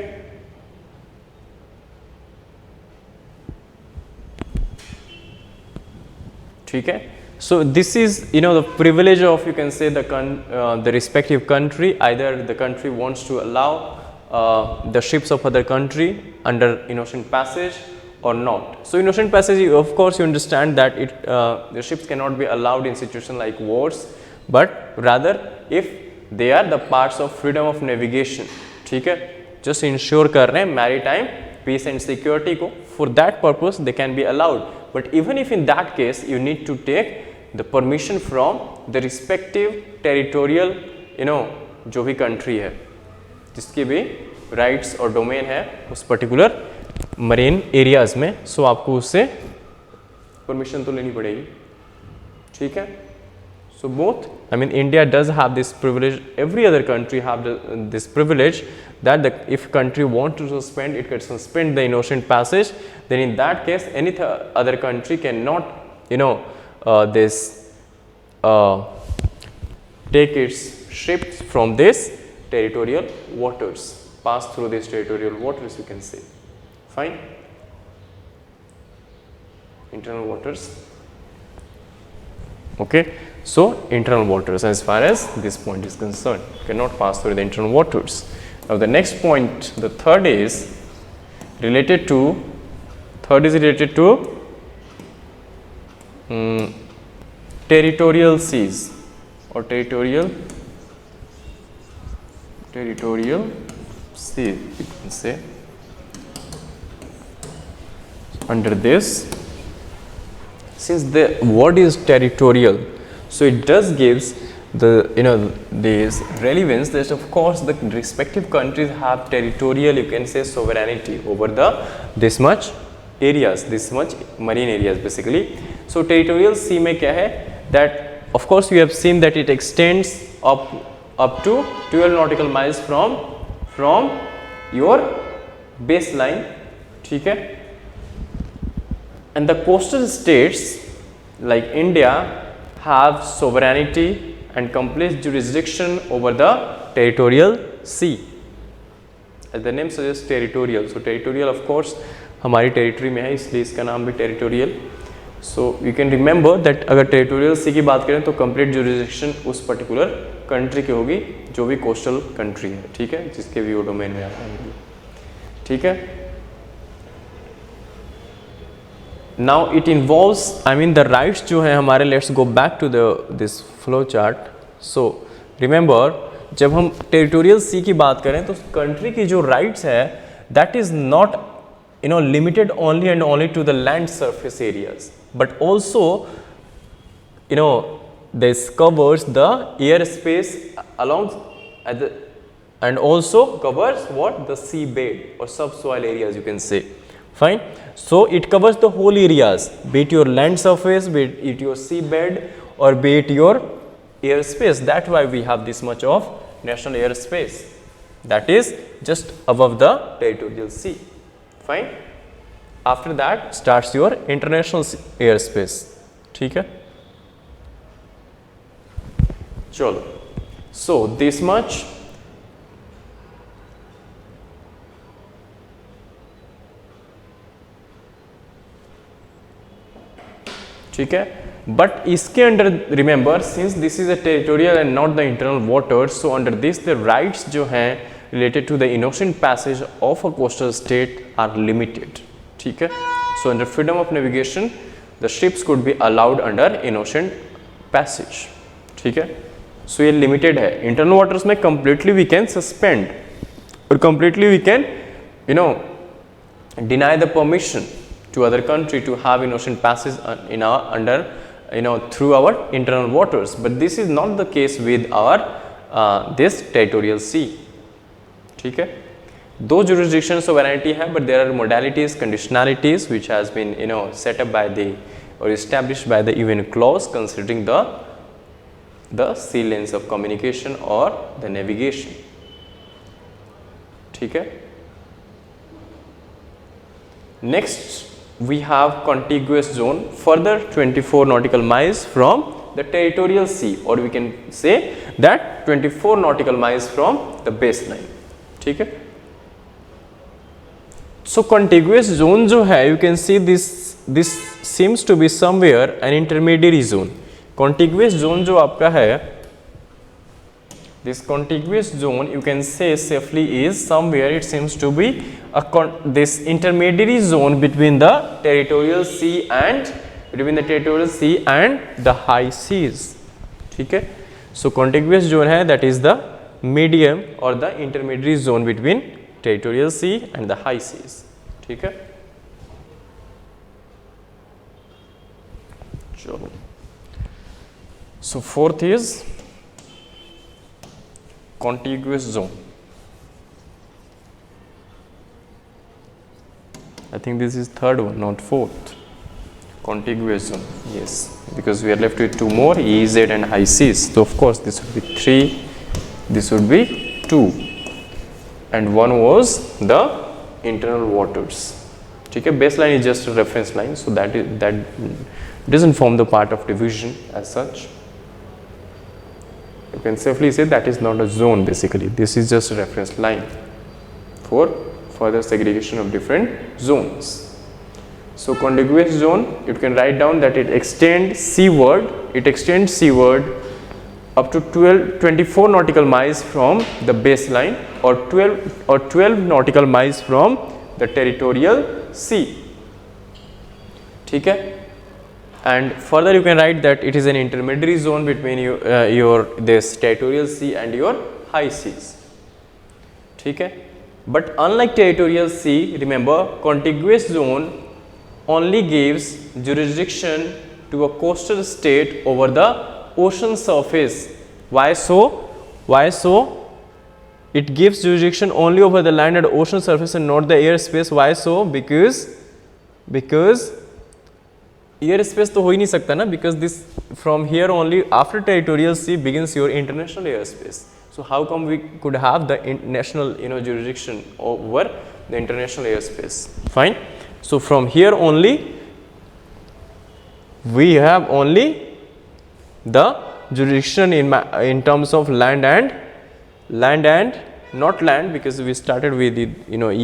ठीक है, so this is the privilege of, you can say, the respective country. Either the country wants to allow the ships of other country under innocent passage or not. So innocent passage, of course you understand that the ships cannot be allowed in situation like wars, but rather if they are the parts of freedom of navigation, ठीक है, just ensure कर रहे हैं maritime peace and security को, for that purpose they can be allowed. But even if in that case you need to take the permission from the respective territorial जो भी country है जिसकी भी rights और domain है उस particular marine areas में, so आपको उससे permission तो लेनी पड़ेगी, ठीक है। So both, I mean India does have this privilege, every other country have this privilege that if country want to suspend, it can suspend the innocent passage. Then in that case any other country cannot take its ships from this territorial waters, pass through these territorial waters, you can say, fine. Internal waters, okay. So internal waters, as far as this point is concerned, cannot pass through the internal waters. Now the next point, the third is related to territorial seas or territorial sea, you can say. Under this, since the word is territorial, so it does gives the this relevance that of course the respective countries have territorial, you can say, sovereignty over this much areas, this much marine areas basically. So territorial sea में क्या है, that of course you have seen that it extends up to 12 nautical miles from your baseline, ठीक है, and the coastal states like India have sovereignty and complete jurisdiction over the territorial sea. As the name suggests, territorial. So territorial of course हमारी territory में है, इसलिए इसका नाम भी territorial. So you can remember that अगर territorial सी की बात करें तो कंप्लीट जुरिसडिक्शन उस पर्टिकुलर कंट्री की होगी जो भी कोस्टल कंट्री है, ठीक है, जिसके भी वो डोमेन में आता है, ठीक है. Now it involves, I mean the rights जो है हमारे, let's go back to this flow chart. So remember जब हम टेरिटोरियल सी की बात करें तो कंट्री की जो राइट्स है that is not limited only and only to the land surface areas, but also this covers the airspace along at the, and also covers what, the sea bed or subsoil areas, you can say. Fine. So it covers the whole areas, be it your land surface, be it your sea bed, or be it your airspace. That's why we have this much of national airspace that is just above the territorial sea. Fine. After that starts your international airspace. ठीक है, चलो. So this much ठीक है. But इसके under remember since this is a territorial and not the internal water, so under this the rights जो हैं related to the innocent passage of a coastal state are limited. ठीक है. So under freedom of navigation the ships could be allowed under innocent passage. ठीक है. So ये limited है. Internal waters में completely we can suspend or completely we can deny the permission to other country to have innocent passage in our under through our internal waters. But this is not the case with our this territorial sea. ठीक है. दो jurisdiction sovereignty है, but there are modalities, conditionalities which has been set up by the or established by the UN clause considering the sea lanes of communication or the navigation. ठीक है. Next we have contiguous zone, further 24 nautical miles from the territorial sea, or we can say that 24 nautical miles from the baseline. ठीक है. So contiguous zone जो है, you can see this seems to be somewhere an intermediary zone. Contiguous zone जो आपका है, this contiguous zone you can say safely is somewhere it seems to be this intermediary zone between the territorial sea and the high seas. ठीक है. So contiguous zone है, that is the medium or the intermediary zone between territorial sea and the high seas. ठीक है. चलो. So fourth is contiguous zone. I think this is third one, not fourth. Contiguous zone, yes, because we are left with two more, EZ and high seas. So of course this would be 3. This would be 2 and 1 was the internal waters. ठीक है. Baseline is just a reference line, so that doesn't form the part of division as such. You can safely say that is not a zone basically. This is just a reference line for further segregation of different zones. So contiguous zone, you can write down that it extends seaward up to 24 nautical miles from the baseline, or 12 nautical miles from the territorial sea. ठीक है. And further you can write that it is an intermediary zone between your this territorial sea and your high seas. ठीक है. But unlike territorial sea, remember contiguous zone only gives jurisdiction to a coastal state over the ocean surface. Why so? It gives jurisdiction only over the land and ocean surface and not the airspace. Why so? Because airspace तो हो ही नहीं सकता ना, because this from here only after territorial sea begins your international airspace. So how come we could have the national jurisdiction over the international airspace? Fine. So from here only we have only the jurisdiction in terms of land and not land, because we started with the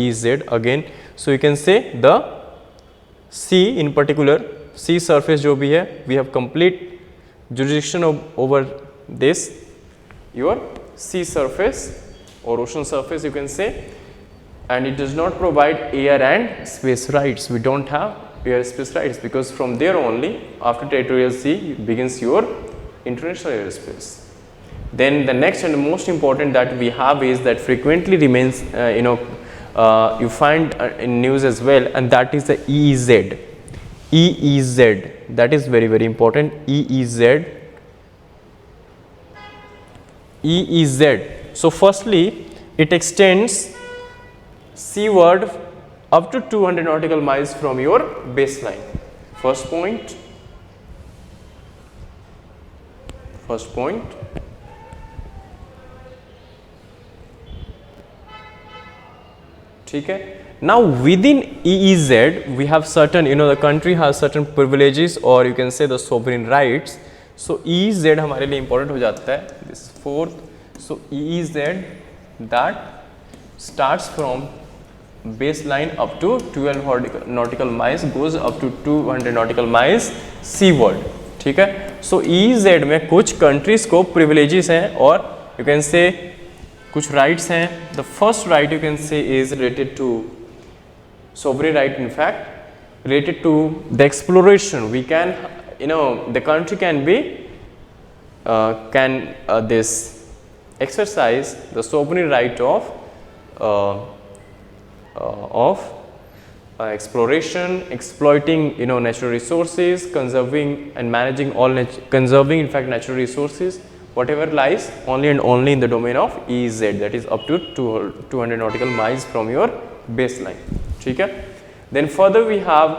EZ again. So you can say the sea in particular, sea surface जो भी है, we have complete jurisdiction over this your sea surface or ocean surface, you can say, and it does not provide air and space rights. We don't have air space rights, because from there only, after territorial sea, begins your international airspace. Then the next and most important that we have is that frequently remains, you find in news as well, and that is the EEZ. EEZ, that is very, very important. EEZ. EEZ. So firstly, it extends seaward up to 200 nautical miles from your baseline. First point. First point. ठीक है. Now within EEZ we have certain, the country has certain privileges, or you can say the sovereign rights. So EEZ हमारे लिए important हो जाता है. This fourth. So EEZ that starts from baseline up to 12 nautical miles, goes up to 200 nautical miles seaward. ठीक है. So EEZ में कुछ countries को privileges हैं, और you can say कुछ rights हैं. The first right you can say is related to sovereign right, in fact, related to the exploration. We can, the country can be, this exercise the sovereign right of exploration, exploiting, natural resources, conserving and managing conserving in fact natural resources, whatever lies only and only in the domain of EEZ, that is up to 200 nautical miles from your baseline. ठीक है. Then further we have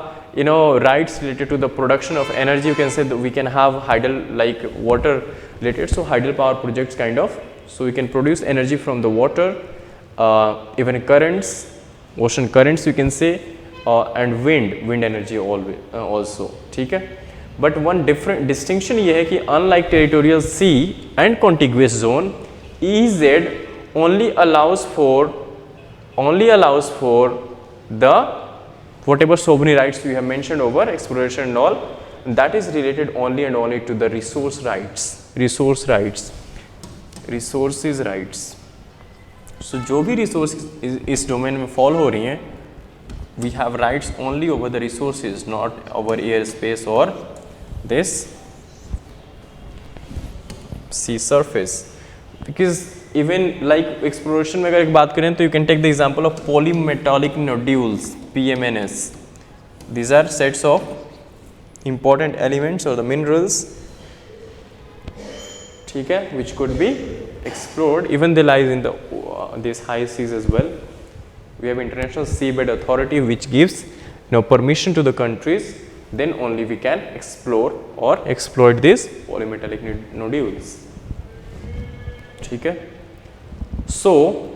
rights related to the production of energy. You can say that we can have hydel, like water related, so hydel power projects kind of. So we can produce energy from the water, even currents, ocean currents you can say, and wind energy also. ठीक है. But one different distinction ये है कि unlike territorial sea and contiguous zone, EEZ only allows for the whatever sovereign rights we have mentioned over exploration and all, that is related only and only to the resources rights. So जो भी resources इस domain में fall हो रही हैं, we have rights only over the resources, not over air space or this sea surface. Because even like exploration में अगर एक बात करें तो you can take the example of polymetallic nodules, PMNs. These are sets of important elements or the minerals, ठीक है, which could be explored. Even they lies in the these high seas as well. We have International Seabed Authority which gives permission to the countries, then only we can explore or exploit these polymetallic nodules. ठीक है. So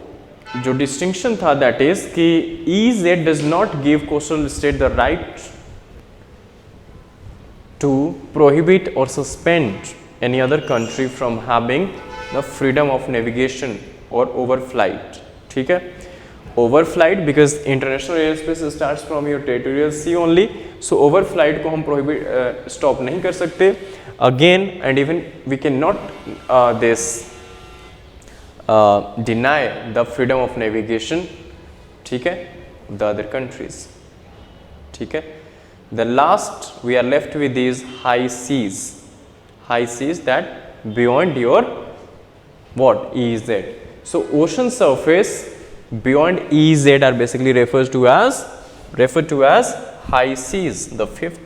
जो distinction था, that is कि EEZ does not give coastal state the right to prohibit or suspend any other country from having the freedom of navigation or overflight. ठीक है. Overflight, because international airspace starts from your territorial sea only, so overflight को हम prohibit stop नहीं कर सकते again, and even we cannot deny the freedom of navigation, ठीक है, the other countries. ठीक है. The last we are left with these high seas that beyond your what EEZ. So ocean surface beyond EEZ are basically referred to as high seas. The fifth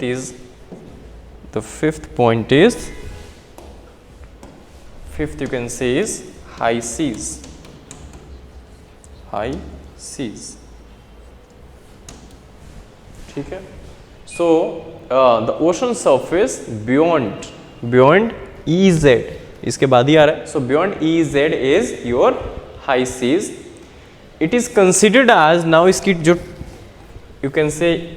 point is you can say is high seas. ठीक है. So the ocean surface beyond EEZ, इसके बाद ही आ रहा है. So beyond EEZ is your high seas. It is considered as, now इसकी जो you can say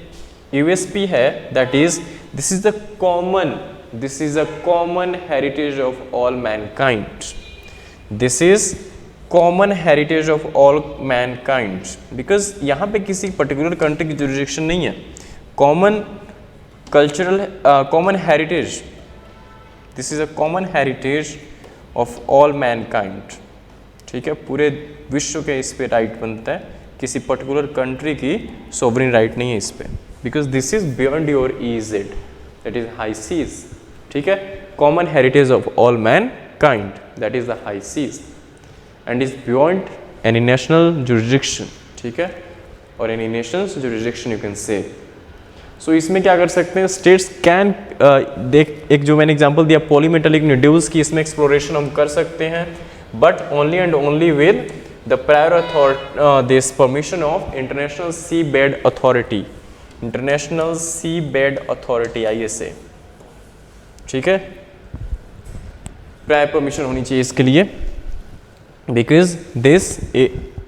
USP है, that is this is a common heritage of all mankind. This is common heritage of all Mankind, because यहाँ पे किसी particular country की jurisdiction नहीं है. Common cultural common heritage, this is a common heritage of all Mankind. ठीक है, पूरे विश्व के इस पे राइट बनता है, किसी पर्टिकुलर कंट्री की सोवरेन राइट नहीं है इस पे, because this is beyond your EZ, that is high seas. ठीक है, common heritage of all mankind, that is the high seas and is beyond any national jurisdiction. ठीक है, और any nations jurisdiction you can say. So इसमें क्या कर सकते हैं, स्टेट्स कैन देख, एक जो मैंने एग्जांपल दिया पॉलीमेटेलिक न्यूड्यूल्स की, इसमें एक्सप्लोरेशन हम कर सकते हैं, but only and only with the prior this permission of international sea bed authority, international sea bed authority ISA. ठीक है, प्रायर परमिशन होनी चाहिए इसके लिए, because this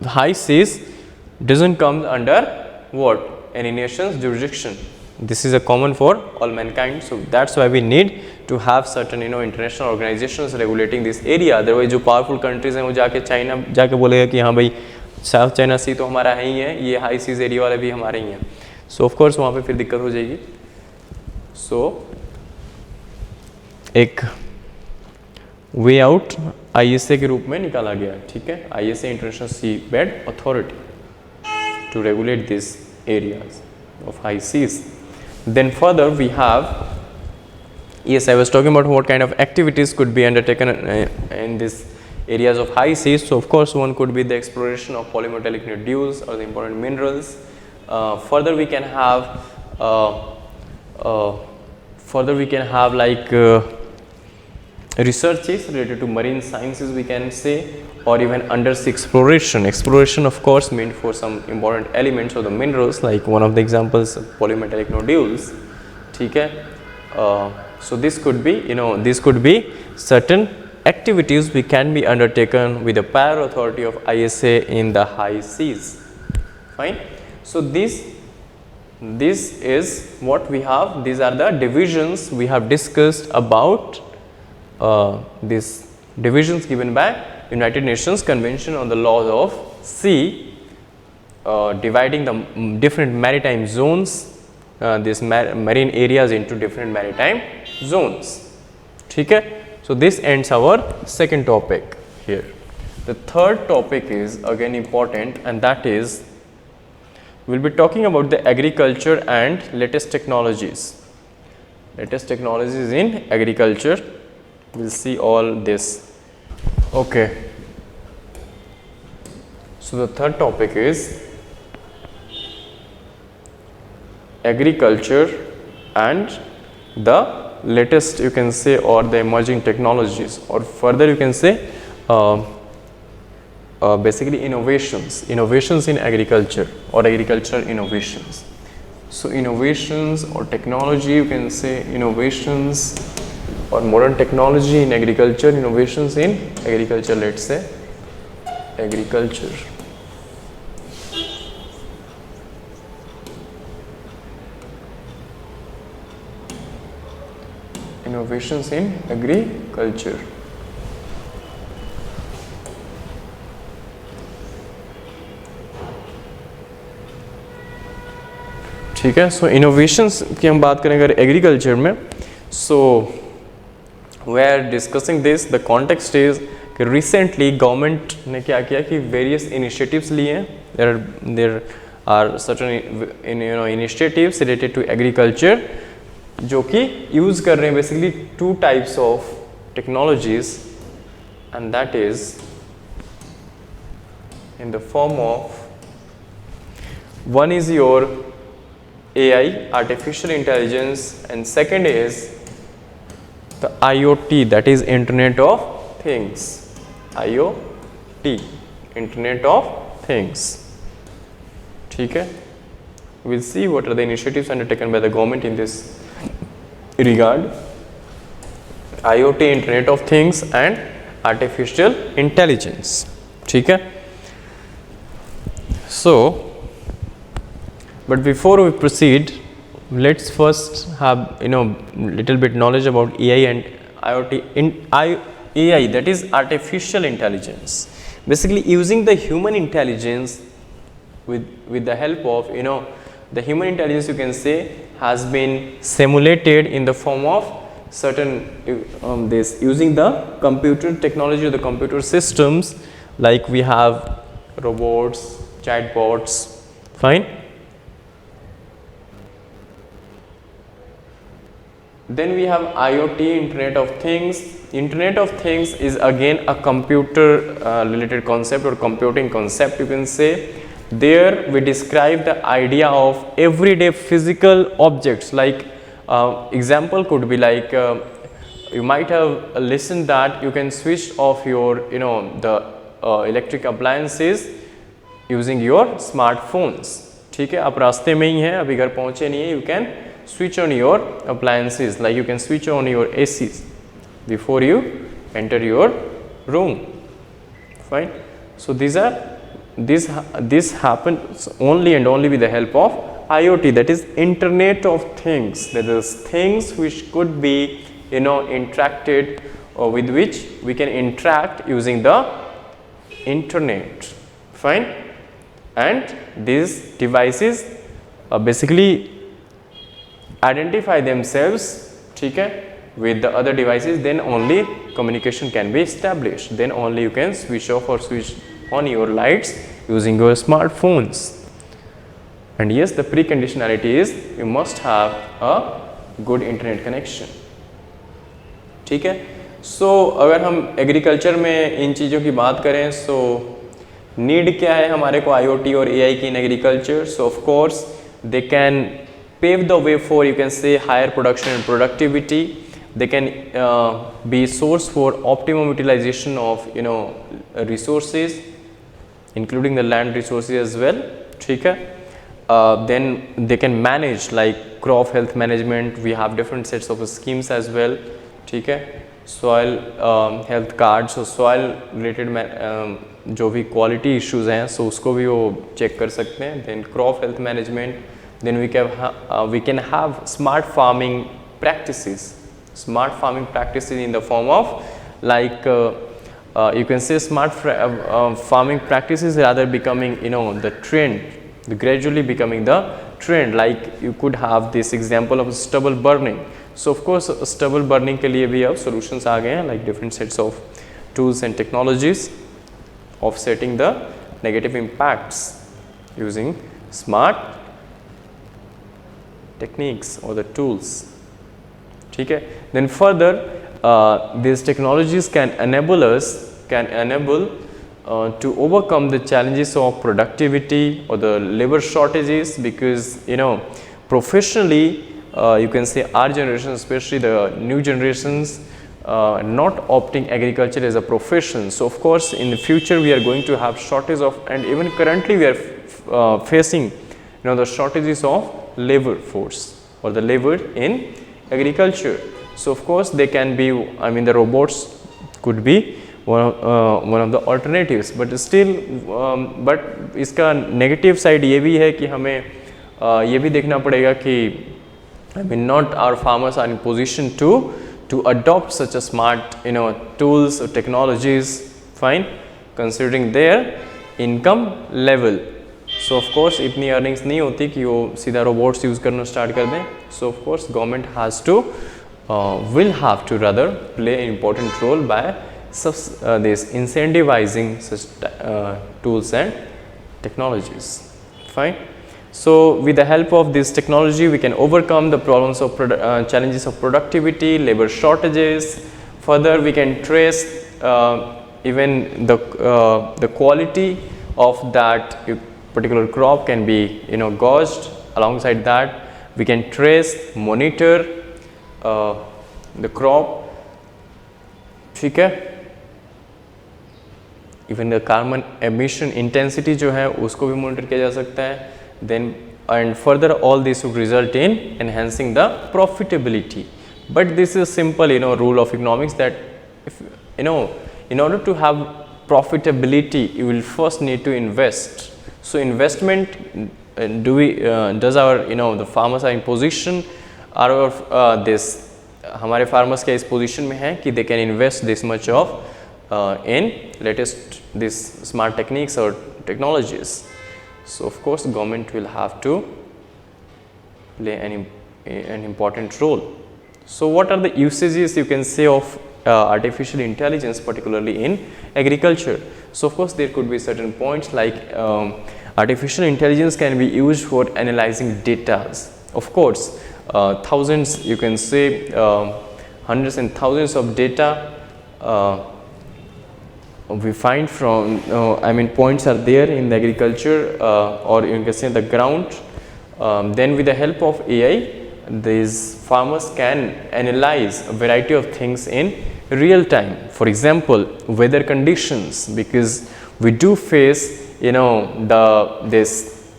high seas doesn't come under what, any nation's jurisdiction. This is a common for all mankind, so that's why we need to have certain international organizations regulating this area. Otherwise जो powerful countries हैं वो जाके China जाके बोलेगा कि हाँ भाई south China सी तो हमारा है ही है, ये हाई सीज एरिया वाले भी हमारे ही हैं. सो ऑफ कोर्स वहाँ पे फिर दिक्कत हो जाएगी. सो एक वे आउट ISA के रूप में निकाला गया. ठीक है, ISA international sea bed authority to regulate this areas of high seas. Then further we have, yes, I was talking about what kind of activities could be undertaken in these areas of high seas. So of course one could be the exploration of polymetallic nodules or the important minerals. Further we can have like researches related to marine sciences, we can say, or even undersea exploration. Exploration of course meant for some important elements of the minerals, like one of the examples polymetallic nodules. ठीक है, so this could be this could be certain activities we can be undertaken with the prior authority of ISA in the high seas. Fine. So this is what we have. These are the divisions we have discussed about. These divisions given by United Nations Convention on the Laws of Sea, dividing the different maritime zones, these marine areas into different maritime zones. ठीक है, so this ends our second topic here. The third topic is again important, and that is we'll be talking about the agriculture and latest technologies. Latest technologies in agriculture. We'll see all this. Okay, so the third topic is agriculture and the latest, you can say, or the emerging technologies, or further you can say basically innovations in agriculture or agricultural innovations. So innovations or technology, you can say innovations or modern technology in agriculture, innovations in agriculture, let's say agriculture. Innovations in agriculture. ठीक है, सो innovations की हम बात करें अगर agriculture में, so we are discussing this. The context is कि recently government ने क्या किया कि वेरियस इनिशिएटिव्स लिए हैं. There are certain initiatives related to agriculture जो कि यूज़ कर रहे हैं basically two types of technologies, and that is in the form of, one is your AI, artificial intelligence, and second is the IoT, that is Internet of Things. IoT, Internet of Things. ठीक है, we'll see what are the initiatives undertaken by the government in this regard. IoT, Internet of Things and artificial intelligence. ठीक है. So, but before we proceed, let's first have little bit knowledge about AI and IoT. In AI, that is artificial intelligence. basically using the human intelligence with the help of the human intelligence, you can say, has been simulated in the form of certain this using the computer technology or the computer systems, like we have robots, chatbots. Fine. Then we have IoT, Internet of Things. Internet of Things is again a computer related concept or computing concept, you can say. There we describe the idea of everyday physical objects, like example could be like you might have listened that you can switch off your the electric appliances using your smartphones. ठीक है, आप रास्ते में ही हैं, अभी घर पहुंचे नहीं है, you can switch on your appliances, like you can switch on your ACs before you enter your room. Fine. So this happens only and only with the help of IoT, that is Internet of Things. That is things which could be interacted or with which we can interact using the internet. Fine. And these devices basically identify themselves, ठीक है, with the other devices, then only communication can be established, then only you can switch off or switch on your lights using your smartphones. And yes, the preconditionality is you must have a good internet connection. ठीक है. So अगर हम agriculture में इन चीज़ों की बात करें, so need क्या है हमारे को IoT और AI की in agriculture. So of course they can pave the way for, you can say, higher production and productivity. They can be source for optimum utilization of resources, including the land resources as well. ठीक है. Then they can manage like crop health management. We have different sets of schemes as well. ठीक है. Soil health cards, so soil related जो भी quality issues हैं, so उसको भी वो check कर सकते हैं. Then crop health management. Then we can have smart farming practices. Smart farming practices in the form of like you can say smart farming practices rather becoming the trend, gradually becoming the trend. Like you could have this example of stubble burning. So of course stubble burning के लिए भी अब solutions आ गए हैं, like different sets of tools and technologies offsetting the negative impacts using smart techniques or the tools. ठीक है. Then further these technologies can enable to overcome the challenges of productivity or the labor shortages, because professionally you can say our generation, especially the new generations, not opting agriculture as a profession. So of course in the future we are going to have shortage of, and even currently we are facing the shortages of labor force or the labor in agriculture. So of course they can be, the robots could be one of the alternatives, but still but इसका negative side ये भी है कि हमें ये भी देखना पड़ेगा कि not our farmers are in position to adopt such a smart tools or technologies. Fine. Considering their income level. So of course इतनी earnings नहीं होती कि वो सीधा robots use करना start कर दें. So of course government has to will have to rather play an important role by this incentivizing such tools and technologies. Fine. So with the help of this technology we can overcome the problems of challenges of productivity, labor shortages. Further we can trace even the quality of that particular crop can be gauged. Alongside that we can trace, monitor the crop. ठीक है. Even the carbon emission intensity जो है उसको भी monitor किया जा सकता है. Then and further all this would result in enhancing the profitability. But this is simple rule of economics that if in order to have profitability you will first need to invest. So investment, does our the farmers are in position, are this हमारे farmers क्या इस position में हैं कि they can invest this much of in latest this smart techniques or technologies. So of course government will have to play an important role. So what are the usages you can say of artificial intelligence, particularly in agriculture? So of course there could be certain points like artificial intelligence can be used for analyzing data. Of course thousands, you can say hundreds and thousands of data we find from I mean points are there in the agriculture or you can say the ground. Then with the help of AI, these farmers can analyze a variety of things in real time. For example, weather conditions, because we do face this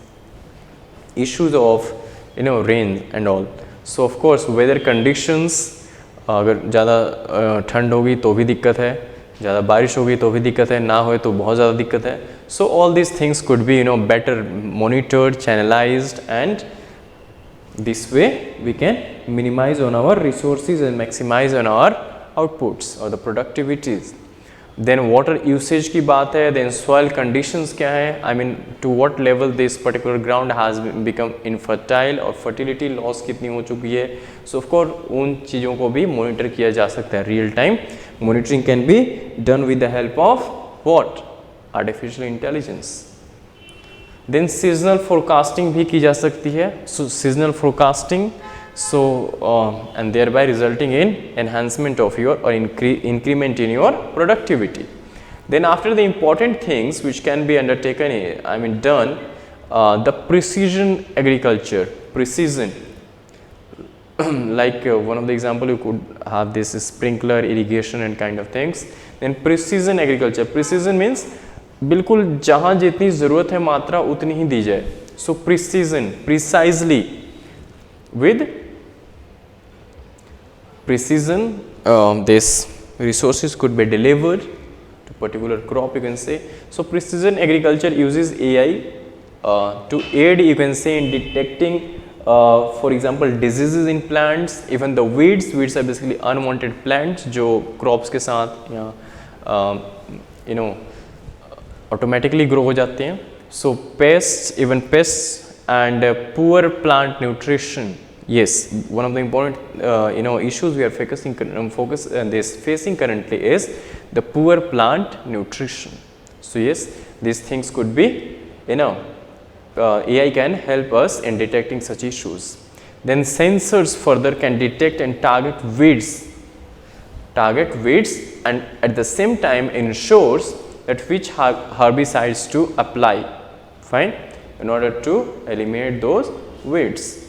issues of rain and all. So of course weather conditions, अगर ज़्यादा ठंड होगी तो भी दिक्कत है, ज़्यादा बारिश होगी तो भी दिक्कत है, ना हो तो बहुत ज़्यादा दिक्कत है. So all these things could be better monitored, channelized, and this way we can minimize on our resources and maximize on our outputs or the productivities. Then water usage की बात है, then soil conditions क्या है, I mean to what level this particular ground has become infertile और fertility loss कितनी हो चुकी है. So of course उन चीज़ों को भी monitor किया जा सकता है. Real time monitoring can be done with the help of what? Artificial intelligence. Then seasonal forecasting भी की जा सकती है. So seasonal forecasting, so and thereby resulting in enhancement of your or increment in your productivity. Then after the important things which can be undertaken, I mean done, the precision agriculture. Precision like one of the example you could have this sprinkler irrigation and kind of things. Then precision agriculture. Precision means बिल्कुल जहाँ जितनी ज़रूरत है मात्रा उतनी ही दी जाए. So precision, precisely, with precision this resources could be delivered to particular crop, you can say. So precision agriculture uses AI to aid, you can say, in detecting for example diseases in plants, even the weeds. Weeds are basically unwanted plants जो crops के साथ या automatically grow हो जाते हैं. So pests, even pests, and poor plant nutrition. Yes, one of the important issues we are facing currently is the poor plant nutrition. So yes, these things could be AI can help us in detecting such issues. Then sensors further can detect and target weeds and at the same time ensures that which herbicides to apply, fine, in order to eliminate those weeds.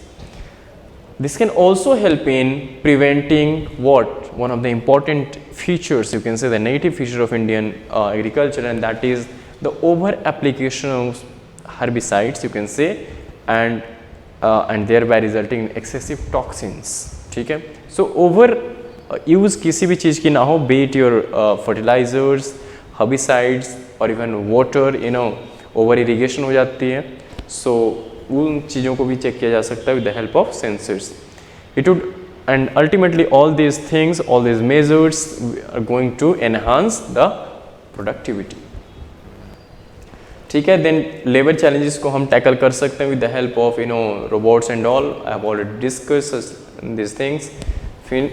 This can also help in preventing what? One of the important features, you can say the native feature of Indian agriculture, and that is the over application of herbicides, you can say, and thereby resulting in excessive toxins. ठीक है. So over use किसी भी चीज़ की ना हो, be it your fertilizers, herbicides, or even water, over irrigation हो जाती है. So उन चीज़ों को भी चेक किया जा सकता है with the help of sensors. It would, and ultimately all these things, all these measures are going to enhance the productivity. ठीक है. Then labor challenges को हम tackle कर सकते हैं with the help of robots and all. I have already discussed these things. फिर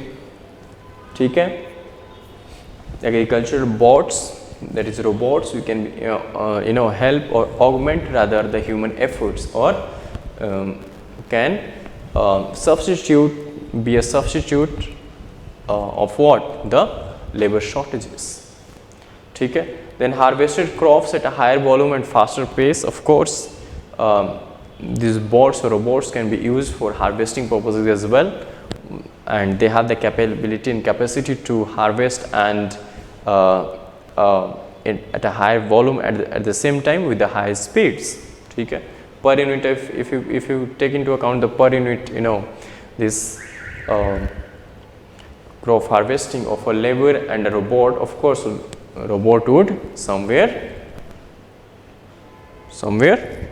ठीक है. Agricultural bots, that is robots, we can help or augment rather the human efforts, or can be a substitute of what? The labor shortages. ठीक है. Then harvested crops at a higher volume and faster pace. Of course these bots or robots can be used for harvesting purposes as well, and they have the capability and capacity to harvest and at a higher volume at the same time with the high speeds. ठीक है. Per unit, if you take into account the per unit this crop harvesting of a labor and a robot, of course a robot would somewhere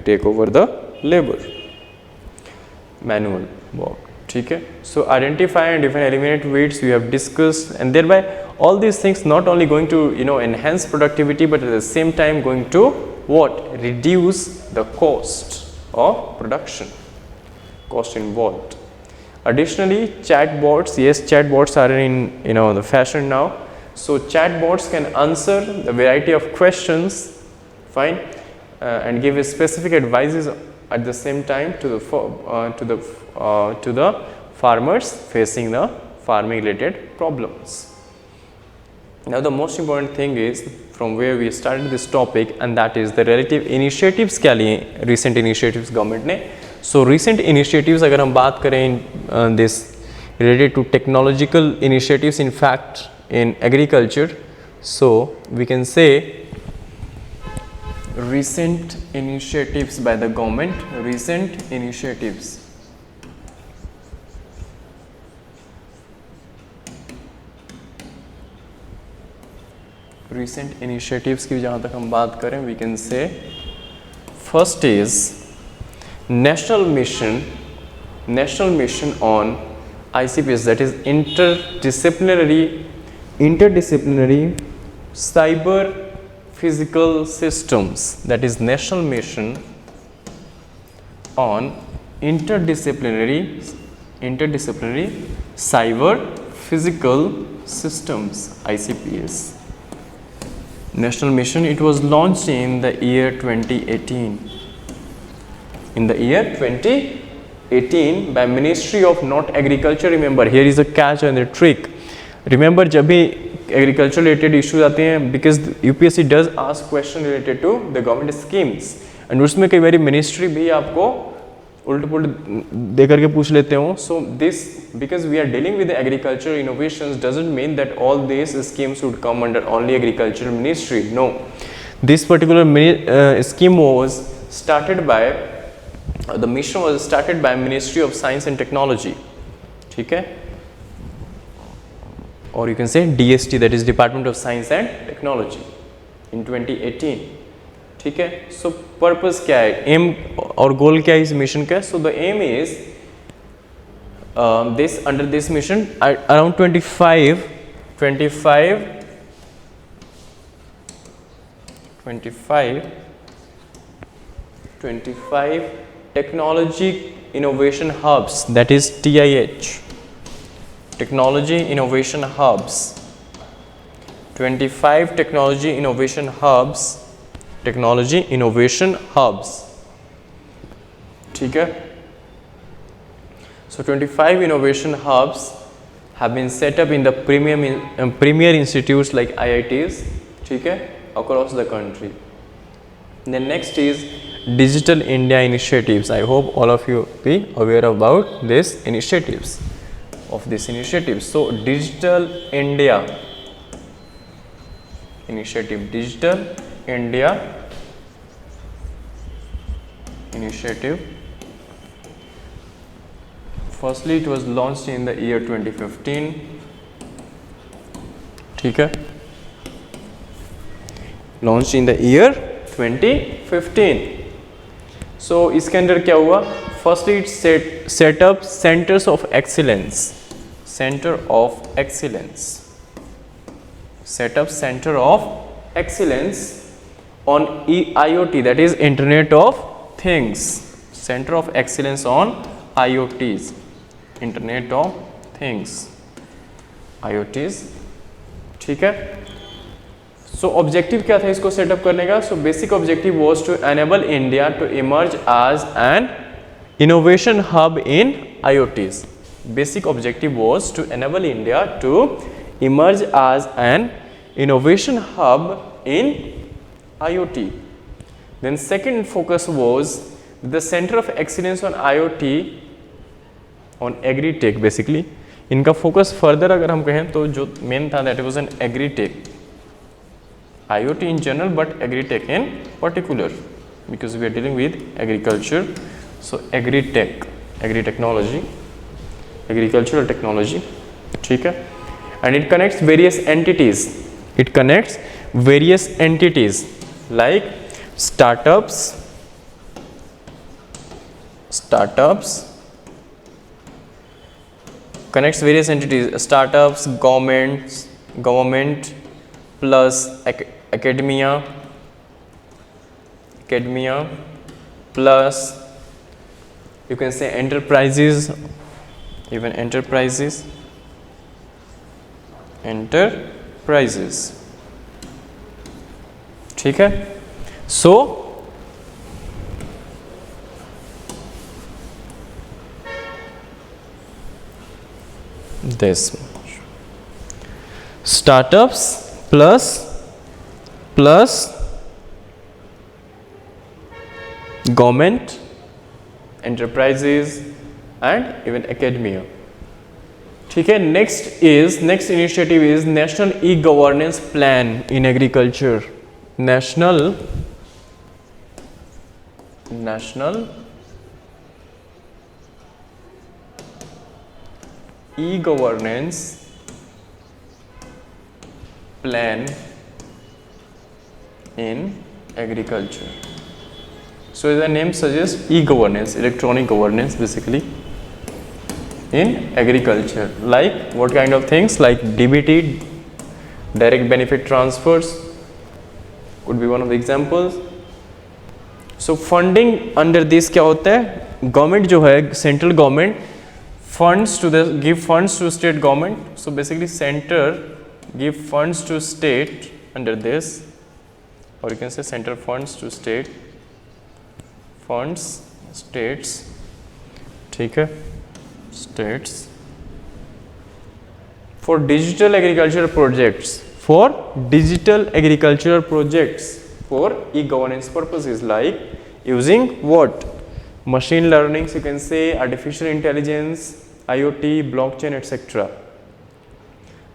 take over the labor, manual work. ठीक है. So identify and even eliminate weeds we have discussed, and thereby all these things not only going to enhance productivity, but at the same time going to what, reduce the cost of production, cost involved. Additionally, chatbots, yes, chatbots are in the fashion now. So chatbots can answer the variety of questions, fine, and give specific advices at the same time to the farmers facing the farming related problems. Now the most important thing is from where we started this topic, and that is the relative initiatives. क्या लिए recent initiatives government ने. So recent initiatives अगर हम बात करें this related to technological initiatives in fact in agriculture, so we can say recent initiatives by the government, recent initiatives. Recent initiatives की जहाँ तक हम बात करें, we can say first is national mission on ICPS, that is interdisciplinary cyber physical systems, that is national mission on interdisciplinary cyber physical systems, ICPS. National mission, it was launched in the year 2018. In the year 2018 by Ministry of not Agriculture. Remember, here is a catch and a trick. Remember, जब भी agriculture related issues आते हैं, because UPSC does ask question related to the government schemes, and उसमें कई बारी ministry भी आपको उल्ट पुल्ट दे करके पूछ लेते हो. So this, because we are dealing with the agriculture innovations, doesn't mean that all these schemes would come under only agriculture ministry. No, this particular scheme was started by the mission was started by Ministry of Science and Technology, ठीक है, or you can say DST, that is Department of Science and Technology, in 2018. ठीक है. सो purpose क्या है, M और गोल क्या है इस मिशन का? So the aim is this under this mission around 25 technology innovation hubs, that is TIH, technology innovation hubs, 25 technology innovation hubs, ठीक है. So 25 innovation hubs have been set up in the premier institutes like IITs, ठीक है, across the country. Then next is Digital India initiatives. I hope all of you be aware about this initiatives. So Digital India initiative, Digital India initiative. Firstly, it was launched in the year 2015. ठीक है, launched in the year 2015. So इसके अंदर क्या हुआ? Firstly, it set up centers of excellence. Set up center of excellence on IoT, that is Internet of Things. Center of excellence on IoTs, Internet of Things, IoTs, ठीक है. सो objective क्या था इसको setup करने का? So basic objective was to enable India to emerge as an innovation hub in IoTs. Basic objective was to enable India to emerge as an innovation hub in IoT. Then second focus was the center of excellence on IoT, on agri-tech basically. इनका focus further अगर हम कहें तो जो main था that was an agri-tech, IoT in general but agri-tech in particular, because we are dealing with agriculture. So agri-tech, agri-technology, agricultural technology, ठीक है. And it connects various entities like startups, connects various entities, startups, governments, government plus academia plus you can say enterprises, even enterprises, ठीक है. So this startups plus government, enterprises and even academia. ठीक है. next initiative is national e-governance plan in agriculture. national e-governance plan in agriculture. So as the name suggests, e-governance, electronic governance basically in agriculture. Like what kind of things? Like DBT, direct benefit transfers could be one of the examples. So funding under this क्या होता है? Government जो है, central government give funds to state government. So basically center give funds to state under this, or you can say center funds to states. ठीक है. States for digital agricultural projects, for e-governance purposes, like using what? Machine learning, you can say artificial intelligence, IoT, blockchain, etc.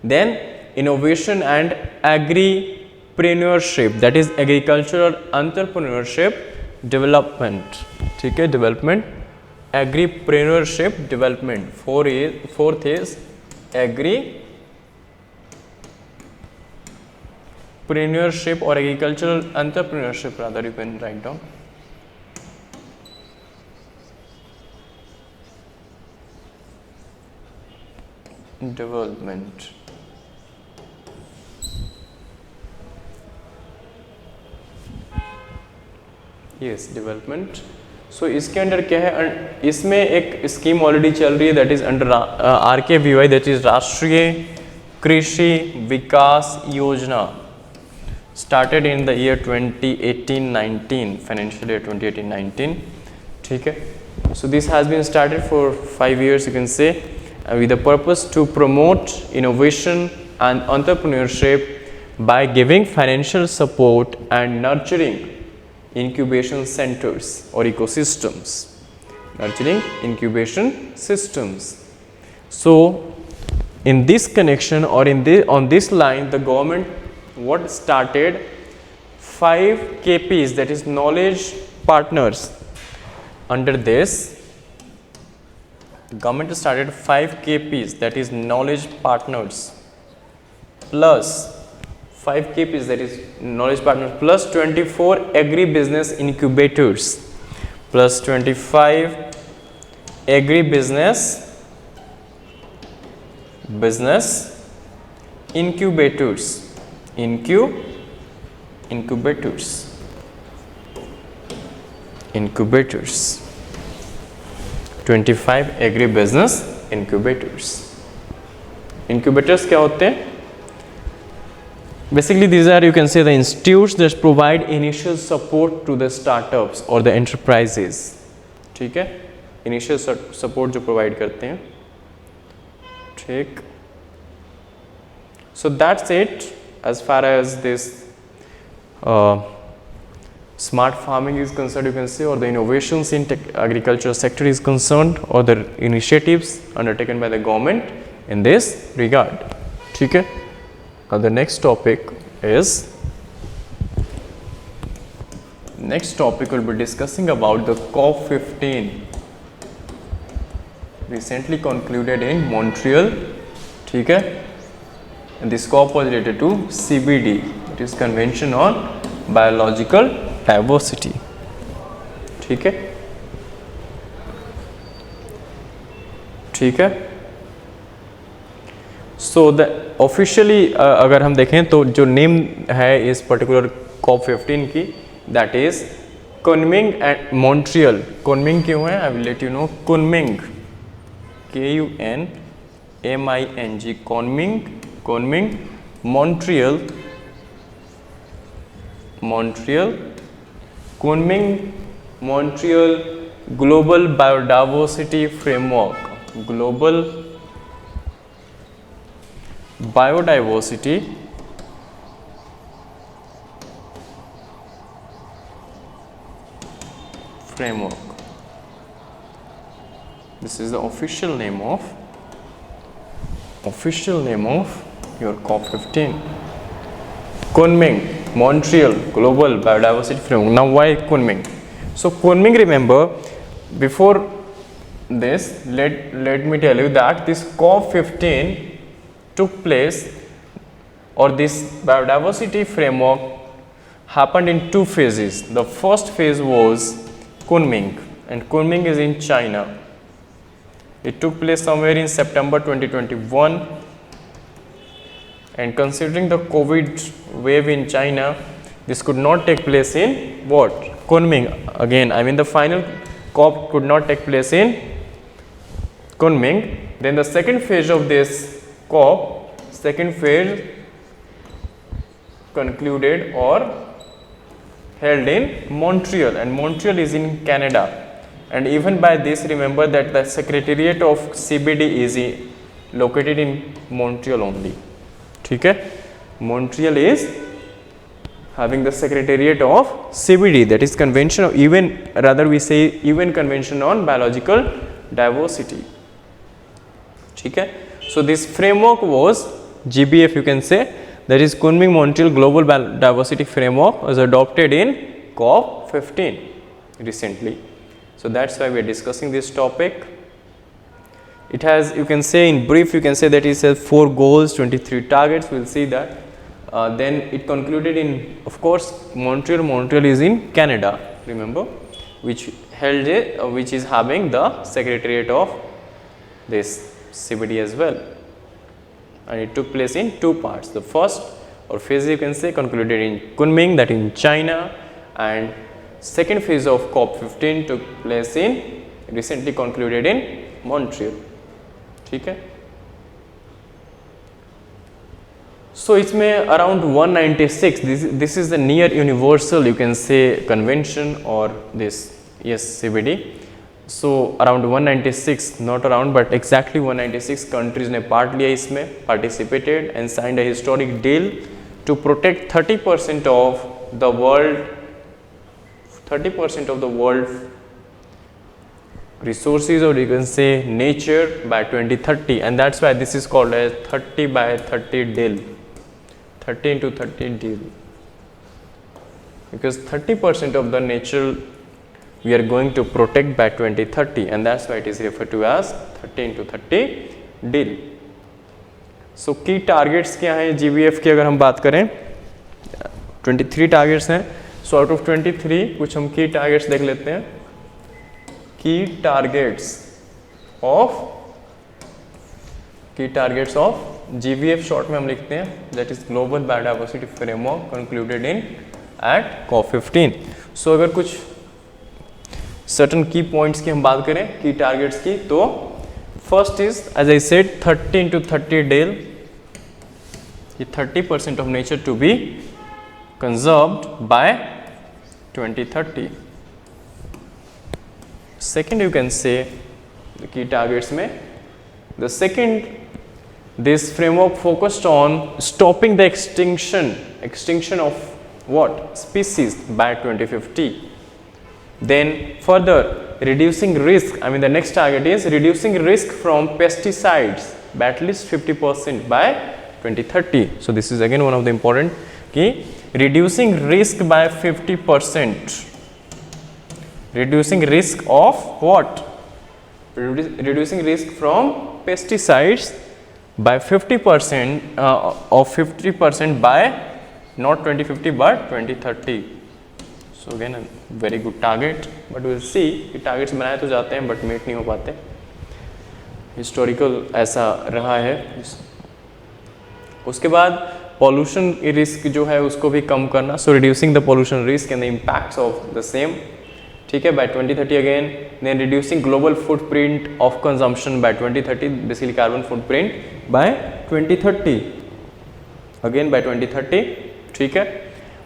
Then innovation and agripreneurship, that is agricultural entrepreneurship development. ठीक है. development, agripreneurship development. Fourth is agripreneurship or agricultural entrepreneurship, rather you can write down. Development. Yes, development. So इसके under क्या है? इसमें एक scheme already चल रही है, that is under RKVY, that is राष्ट्रीय कृषि विकास योजना, started in the year 2018-19, financial year 2018-19. ठीक है. So this has been started for 5 years, you can say, with the purpose to promote innovation and entrepreneurship by giving financial support and nurturing incubation centers or ecosystems. So in this connection or on this line, the government started 5 KPs, that is knowledge partners. Under this, the government started 5 KPs, that is knowledge partners, plus 5 KPs, that is knowledge partners, plus 24 agribusiness incubators, plus 25 agribusiness incubators, 25 agribusiness incubators. Incubators क्या होते हैं? Basically these are, you can say, the institutes that provide initial support to the startups or the enterprises. ठीक है. Initial support जो provide करते हैं. ठीक. So that's it as far as this smart farming is concerned, you can say, or the innovations in agriculture sector is concerned, or the initiatives undertaken by the government in this regard. ठीक है. Now the next topic will be discussing about the COP15 recently concluded in Montreal. ठीक है. And this COP was related to CBD, it is Convention on Biological Diversity. ठीक है. ठीक है. So the officially अगर हम देखें तो जो नेम है इस पर्टिकुलर COP15 की, that is Kunming and Montreal. Kunming क्यों है, I will let you know. Kunming, KUNMING, Kunming, Montreal, Kunming Montreal global biodiversity framework, global biodiversity framework. This is the official name of your COP15. Kunming, Montreal Global Biodiversity Framework. Now why Kunming? So Kunming, remember, before this, let me tell you that this COP15 took place, or this biodiversity framework happened in two phases. The first phase was Kunming, and Kunming is in China. It took place somewhere in September 2021, and considering the COVID wave in China, this could not take place in what? Kunming. Again, I mean the final COP could not take place in Kunming. Then the second phase of this COP, second phase concluded or held in Montreal, and Montreal is in Canada. And even by this, remember that the secretariat of CBD is located in Montreal only. ठीक है, Montreal is having the secretariat of CBD, that is Convention of we say UN Convention on Biological Diversity. ठीक है, so this framework was GBF, you can say, that is Kunming Montreal Global Biodiversity Framework, was adopted in COP15 recently. So that's why we are discussing this topic. It has, you can say in brief, you can say that it has 4 goals, 23 targets. We'll see that. Then it concluded in, of course, Montreal. Montreal is in Canada, remember, which held it, which is having the secretariat of this CBD as well. And it took place in 2 parts. The first or phase, you can say, concluded in Kunming, that in China, and second phase of COP15 took place in, recently concluded in Montreal. ठीक है, so इसमें around 196, this is the near universal, you can say, convention or this, yes, CBD. So around 196, not around but exactly 196 countries ने part लिया इसमें, participated and signed a historic deal to protect 30% of the world, 30% of the world resources, or you can say nature, by 2030, and that's why this is called as 30 by 30 deal, 30 into 30 deal, because 30% of the nature we are going to protect by 2030, and that's why it is referred to as 30 into 30 deal. So key targets क्या हैं GBF की, अगर हम बात करें 23 targets हैं. So out of 23 कुछ हम key targets देख लेते हैं. Key targets of GBF short में हम लिखते हैं, that is Global Biodiversity Framework concluded in at COP15. So अगर कुछ certain key points की हम बात करें key targets की, तो first is, as I said, 30 into 30 deal, ये 30% of nature to be conserved by 2030. Second, you can say the key targets में, the second, this framework focused on stopping the extinction of what? Species by 2050. Then further reducing risk, I mean the next target is reducing risk from pesticides by at least 50% by 2030. So this is again one of the important key, reducing risk by 50%. Reducing risk of what? Reducing risk from pesticides by 50%, of 50% by not 2050 but 2030. So again a very good target, but we will see कि targets बनाए तो जाते हैं but meet नहीं हो पाते. Historical ऐसा रहा है. उसके बाद पॉल्यूशन रिस्क जो है उसको भी कम करना, so reducing the pollution risk and the impacts of the same, ठीक है, by 2030 again. Then reducing global footprint of consumption by 2030, basically carbon footprint by 2030 again by 2030, ठीक है.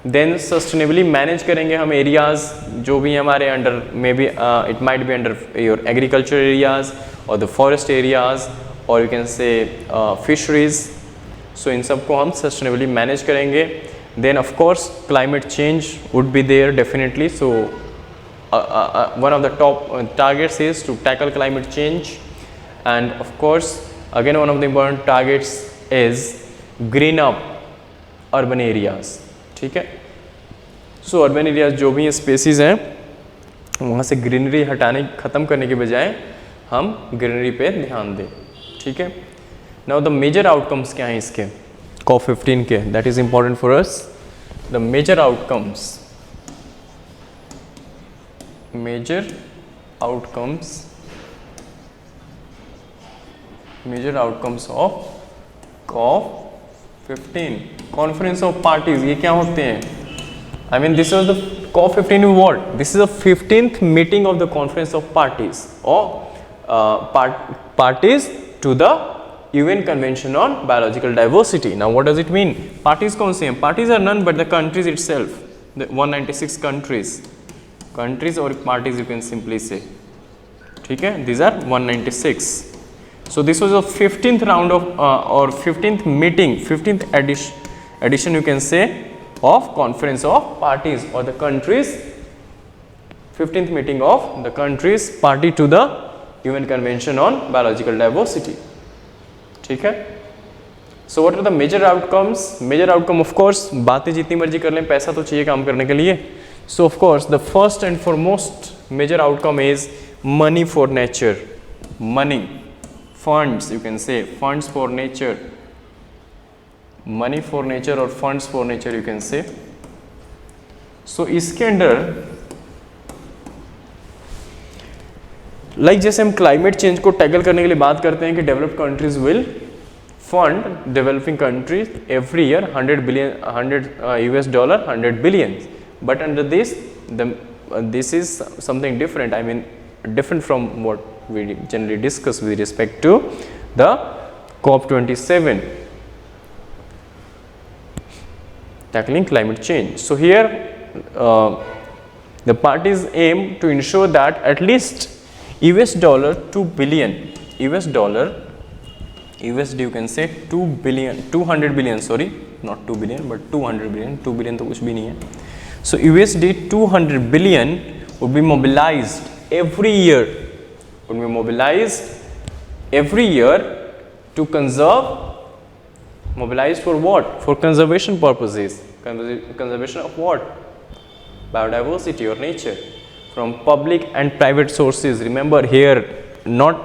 देन सस्टेनेबली मैनेज करेंगे हम एरियाज जो भी हमारे under, may be it might be under your agriculture areas और द फॉरेस्ट एरियाज और you can say fisheries. So इन सब को हम सस्टेनेबली मैनेज करेंगे. Then of course climate change would be there definitely. So one of the top targets is to tackle climate change, and of course again one of the important targets is green up urban areas, ठीक है. सो urban areas जो भी species हैं वहाँ से greenery हटाने ख़त्म करने के बजाय हम ग्रीनरी पे ध्यान दें, ठीक है. नाउ द मेजर आउटकम्स क्या हैं इसके COP15 के, that is important for us. The major outcomes of COP15 conference of parties. ये क्या होते हैं? I mean this was the COP15 what? This is the 15th meeting of the conference of parties or parties to the UN Convention on Biological Diversity. Now what does it mean? Parties कौन से हैं? Parties are none but the countries itself, the 196 countries or parties you can simply say, ठीक है. These are 196. So this was the 15th round of or 15th meeting, 15th edition you can say of conference of parties or the countries, 15th meeting of the countries party to the UN Convention on Biological Diversity, ठीक है. So what are the major outcomes? Major outcome of course बातें जितनी मर्जी कर लें, पैसा तो चाहिए काम करने के लिए. So of course the first and foremost major outcome is money for nature, money, funds you can say, funds for nature, money for nature or funds for nature you can say. So इसके अंदर जैसे हम climate change को tackle करने के लिए बात करते हैं कि developed countries will fund developing countries every year $100 $100 billion. But under this, this is something different. I mean, different from what we generally discuss with respect to the COP27, tackling climate change. So here, the parties aim to ensure that at least $2 billion, USD you can say 200 billion, sorry, not 2 billion, but 200 billion. 2 billion तो कुछ भी नहीं है. So USD 200 billion would be mobilized every year, to conserve. Mobilized for what? For conservation purposes. Conservation of what? Biodiversity or nature, from public and private sources. Remember here, not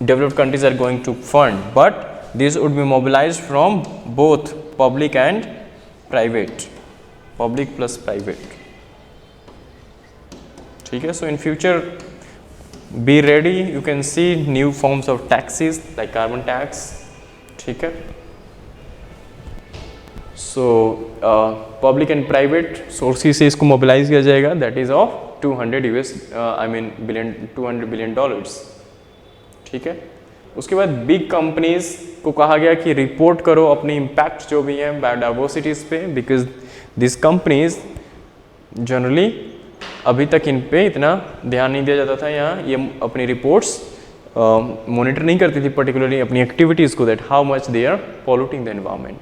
developed countries are going to fund, but this would be mobilized from both public and private, public plus private, ठीक है. So in future be ready, you can see new forms of taxes like carbon tax, ठीक है. So public and private sources से इसको mobilize किया जाएगा, that is of $200 billion, ठीक है. उसके बाद बिग कंपनीज को कहा गया कि रिपोर्ट करो अपने इम्पैक्ट जो भी हैं बायोडाइवर्सिटीज़ पे, बिकॉज दिस कंपनीज जनरली अभी तक इन पे इतना ध्यान नहीं दिया जाता था, यहाँ ये अपनी रिपोर्ट्स मॉनिटर नहीं करती थी पर्टिकुलरली अपनी एक्टिविटीज़ को, that how much they are polluting the environment,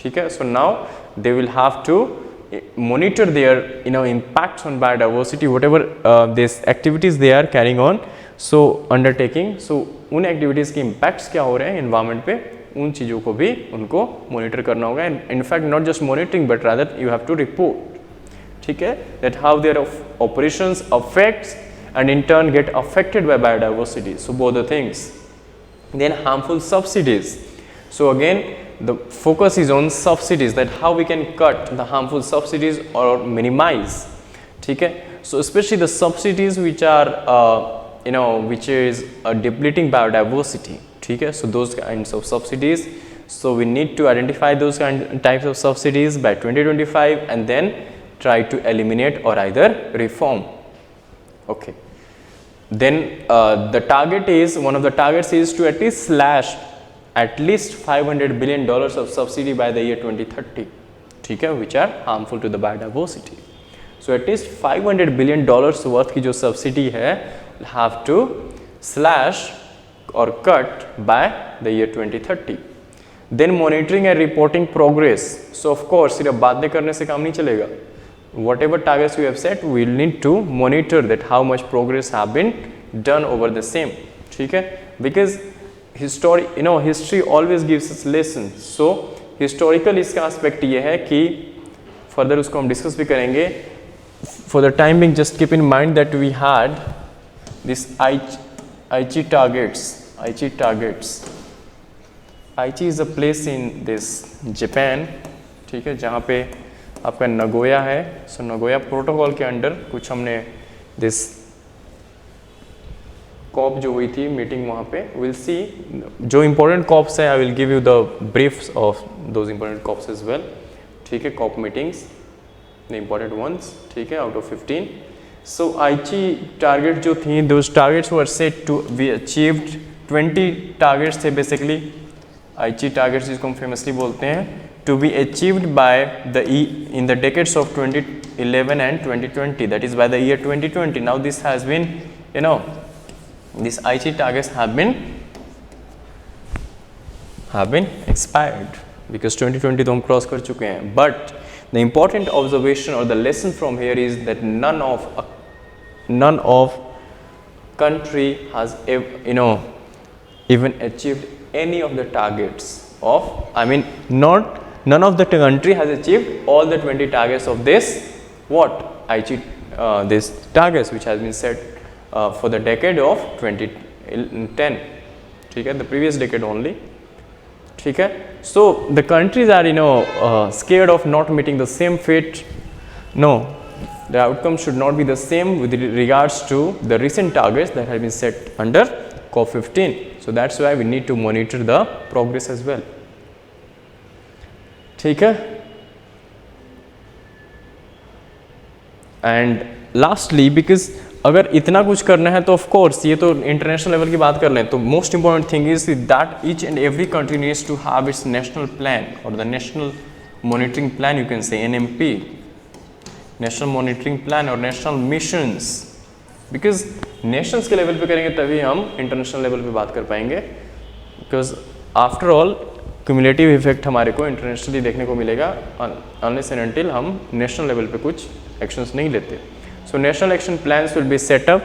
ठीक है. So now they will have to monitor their impacts on biodiversity, whatever these activities they are carrying on, so undertaking. So उन activities के impacts क्या हो रहे हैं environment पे, उन चीज़ों को भी उनको monitor करना होगा. In fact not just monitoring but rather you have to report, ठीक है, that how their operations affects and in turn get affected by biodiversity. So both the things. Then harmful subsidies. So again the focus is on subsidies, that how we can cut the harmful subsidies or minimize, ठीक है. So especially the subsidies which are which is depleting biodiversity, ठीक है. So those kinds of subsidies So we need to identify those types of subsidies by 2025 and then try to eliminate or either reform. Okay. Then the target is, one of the targets is to at least slash at least $500 billion of subsidy by the year 2030, ठीक है, which are harmful to the biodiversity. So at least $500 billion worth की जो subsidy है have to slash or cut by the year 2030. Then monitoring and reporting progress. So of course सिर्फ बातें करने से काम नहीं चलेगा. Whatever targets we have set, we will need to monitor that how much progress have been done over the same. ठीक है? Because history always gives us lessons. So historical इसका aspect ये है कि further उसको हम discuss भी करेंगे. For the time being, just keep in mind that we had this Aichi targets. Aichi is a place in this Japan, ठीक है, जहाँ पे आपका नगोया है. सो नगोया प्रोटोकॉल के अंडर कुछ हमने दिस कॉप जो हुई थी मीटिंग वहाँ पे, विल सी जो इम्पोर्टेंट कॉप्स है, I will give you the briefs of those important cops as well. ठीक है, cop meetings the important ones, ठीक है, आउट ऑफ 15. सो आईची टारगेट जो थी, those targets were set to be achieved. 20 targets थे बेसिकली, आईची टारगेट्स जिसको हम फेमसली बोलते हैं, to be achieved by the in the decades of 2011 and 2020, that is by the year 2020. Now this has been, you know, this Aichi targets have been expired because 2020 तो हम क्रॉस कर चुके हैं. बट द इम्पॉर्टेंट ऑब्जर्वेशन और the lesson from here is that none of country has even achieved any of the targets of, I mean none of the country has achieved all the 20 targets of this Aichi this targets which has been set for the decade of 2010, ठीक है, the previous decade only, ठीक है. So the countries are scared of not meeting the same fate. No, the outcome should not be the same with regards to the recent targets that have been set under COP15. So that's why we need to monitor the progress as well. ठीक है. And lastly, because अगर इतना कुछ करना है तो of course ये तो इंटरनेशनल लेवल की बात कर लें, तो most important thing is that each and every country needs to have its national plan और the national monitoring plan, you can say NMP, national monitoring plan और नेशनल मिशंस. बिकॉज नेशंस के level पे करेंगे तभी हम international level पे बात कर पाएंगे. Because after all cumulative effect हमारे को इंटरनेशनली देखने को मिलेगा अनलेस एंड अनटिल हम नेशनल लेवल पे कुछ एक्शंस नहीं लेते. So national action plans will be set up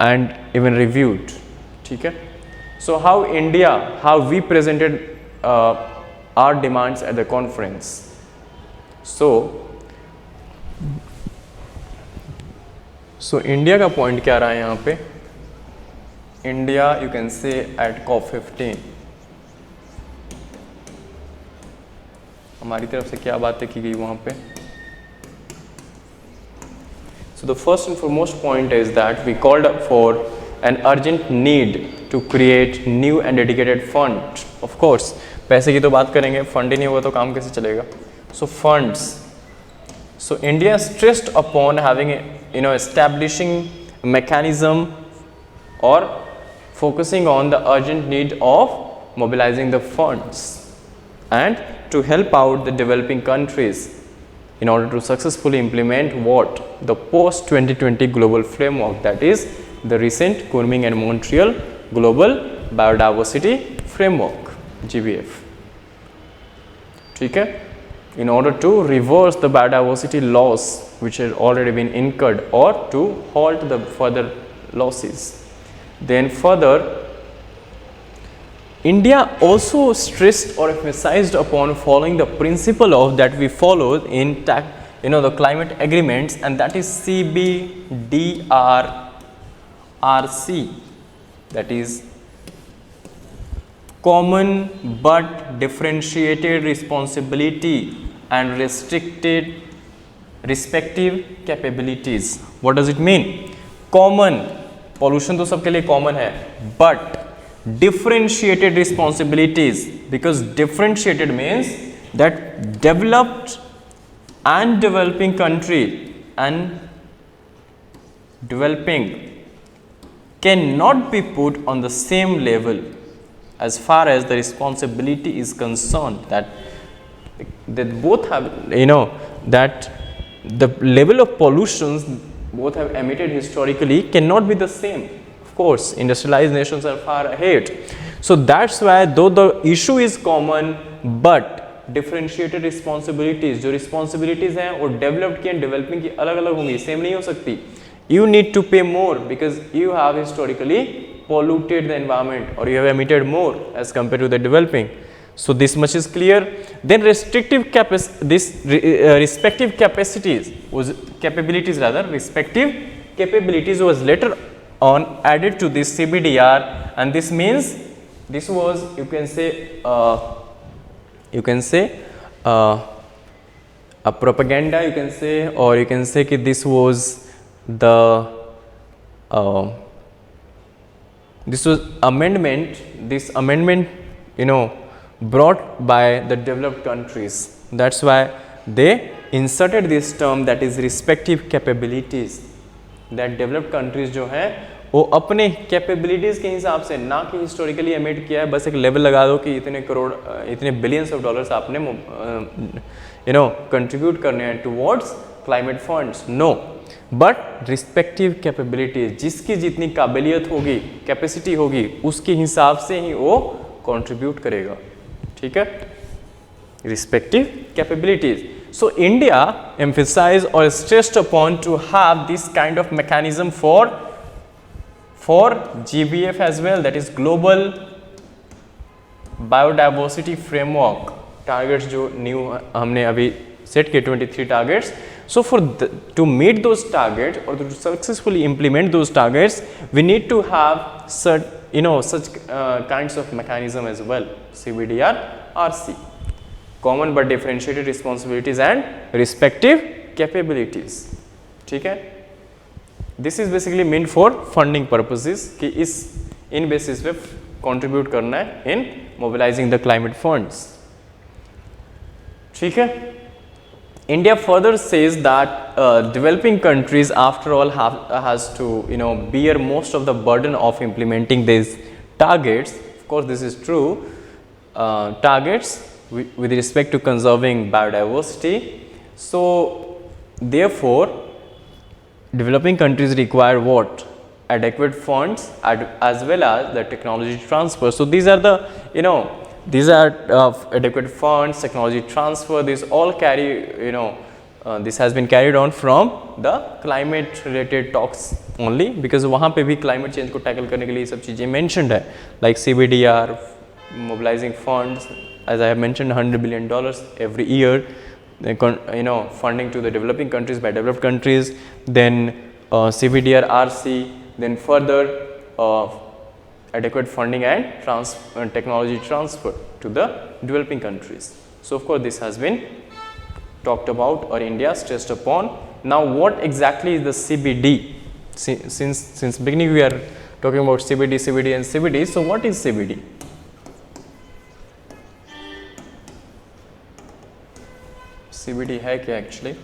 and even reviewed. ठीक है. So how we presented our demands at the conference. So India का पॉइंट क्या रहा है यहाँ पे? India, you can say at COP15 हमारी तरफ से क्या बातें की गई वहाँ पे. So the first and foremost point is that we called up for an urgent need to create new and dedicated fund. Of course, पैसे की तो बात करेंगे, फंड ही नहीं होगा तो काम कैसे चलेगा. So funds. So India stressed upon having establishing a mechanism or focusing on the urgent need of mobilizing the funds and to help out the developing countries in order to successfully implement the post 2020 global framework, that is the recent Kunming and Montreal Global Biodiversity Framework, GBF. ठीक है. In order to reverse the biodiversity loss which had already been incurred or to halt the further losses. Then further, India also stressed or emphasized upon following the principle of that we followed in the climate agreements, and that is CBDRRC, that is common but differentiated responsibility and respective capabilities. What does it mean? Common, pollution तो सबके लिए common है, but differentiated responsibilities, because differentiated means that developed and developing country and developing cannot be put on the same level as far as the responsibility is concerned, that both have, that the level of pollutions both have emitted historically cannot be the same. Of course, industrialized nations are far ahead. So that's why, though the issue is common, but differentiated responsibilities, जो responsibilities हैं वो developed की and developing की अलग अलग होंगी, same नहीं हो सकती. यू नीड टू पे more because you have historically polluted the environment or you have emitted more as compared to the developing. So this much is clear. Then respective capabilities was later on added to this CBDR, and this means this was, you can say a propaganda, you can say, or you can say that this was the this was amendment, this amendment brought by the developed countries. That's why they inserted this term, that is respective capabilities, that developed countries जो हैं वो अपने capabilities के हिसाब से, ना कि historically emit किया है, बस एक level लगा दो कि इतने करोड़, इतने billions of dollars आपने contribute करने हैं towards climate funds. No, but respective capabilities, जिसकी जितनी काबिलियत होगी, कैपेसिटी होगी, उसके हिसाब से ही वो कंट्रीब्यूट करेगा. ठीक है, respective capabilities. So India emphasise और stressed upon to have this kind of mechanism for GBF as well, that is global biodiversity framework. Targets जो न्यू हमने अभी सेट किए 23 targets. So to meet those targets or to successfully implement those targets, we need to have such kinds of mechanism as well. CBDR, RC, common but differentiated responsibilities and respective capabilities. ठीक है, this is basically meant for funding purposes कि इन basis पे contribute करना है in mobilizing the climate funds. ठीक है. India further says that developing countries after all has to bear most of the burden of implementing these targets. Of course, this is true. Targets with respect to conserving biodiversity. So therefore, developing countries require what? Adequate funds as well as the technology transfer. So these are the these are adequate funds, technology transfer, these all carry, this has been carried on from the climate related talks only, because वहाँ पे भी climate change को tackle करने के लिए सब चीज़ें mentioned है, like CBDR, mobilizing funds, as I have mentioned, $100 billion every year, funding to the developing countries by developed countries, then CBDR, RC, then further adequate funding and technology transfer to the developing countries. So of course this has been talked about or India stressed upon. Now what exactly is the CBD? Since beginning we are talking about CBD and CBD. So what is CBD? CBD है क्या actually?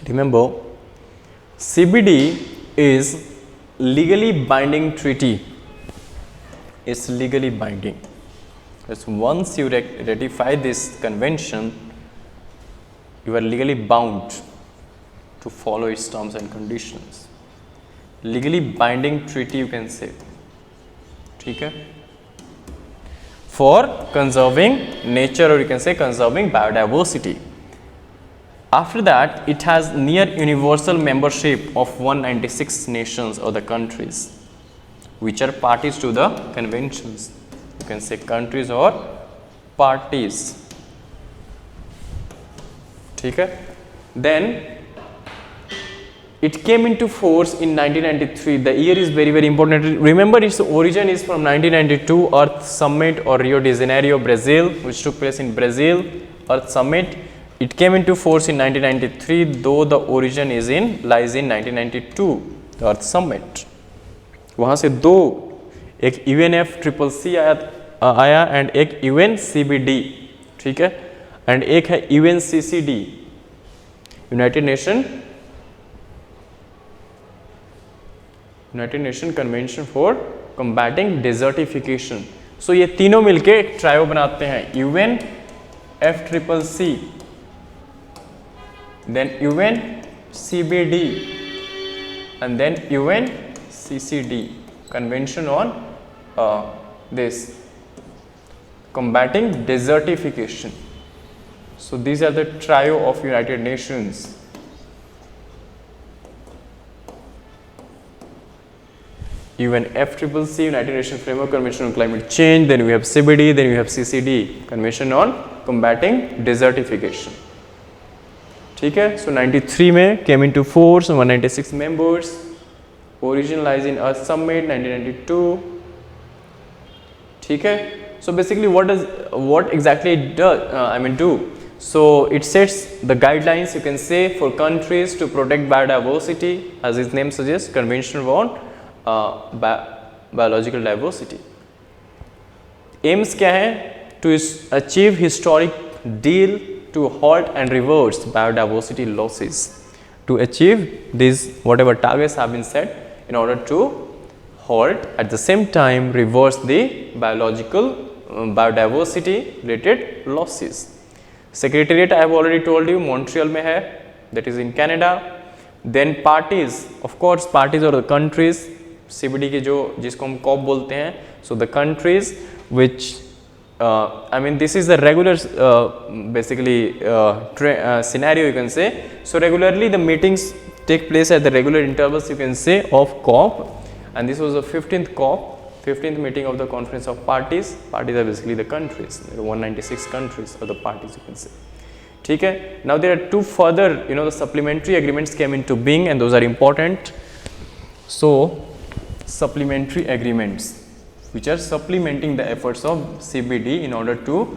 Remember, CBD is legally binding treaty. It's legally binding. Because once you ratify this convention, you are legally bound to follow its terms and conditions. Legally binding treaty, you can say. ठीक है? For conserving nature, or you can say conserving biodiversity. After that, it has near universal membership of 196 nations or the countries which are parties to the conventions. You can say countries or parties. ठीक है? Then it came into force in 1993. The year is very important. Remember, its origin is from 1992 Earth Summit or Rio de Janeiro, Brazil, which took place in Brazil. Earth Summit. It came into force in 1993, though the origin lies in 1992, the Earth Summit. वहाँ से दो, एक UNFCCC आया and एक UNCBD, ठीक है, and एक है UNCCD, United Nation Convention for Combating Desertification. सो ये तीनों मिलके एक ट्रायो बनाते हैं, UNFCCC, then UNCBD and then UNCCD, Convention on this combating desertification. So these are the trio of United Nations. UNFCCC, United Nations Framework Convention on Climate Change, then we have CBD, then we have CCD, Convention on Combating Desertification. ठीक है. So 93 में came into force, 196 members. Origin lies in Earth Summit 1992. ठीक है. So basically what exactly it does, do. So it sets the guidelines, you can say, for countries to protect biodiversity, as its name suggests, Convention on Biological Diversity. Aims क्या है? To achieve historic deal to halt and reverse biodiversity losses. To achieve these whatever targets have been set in order to halt, at the same time reverse the biodiversity related losses. Secretariat I have already told you, Montreal में है, that is in Canada. Then parties, of course parties are the countries, CBD के जिसको हम COP बोलते हैं. So the countries which this is the regular scenario, you can say. So regularly the meetings take place at the regular intervals, you can say, of COP, and this was the 15th COP, 15th meeting of the Conference of Parties. Parties are basically the countries. There are 196 countries are the parties, you can say. ठीक है. Now there are two further, the supplementary agreements came into being, and those are important. So supplementary agreements, which are supplementing the efforts of CBD in order to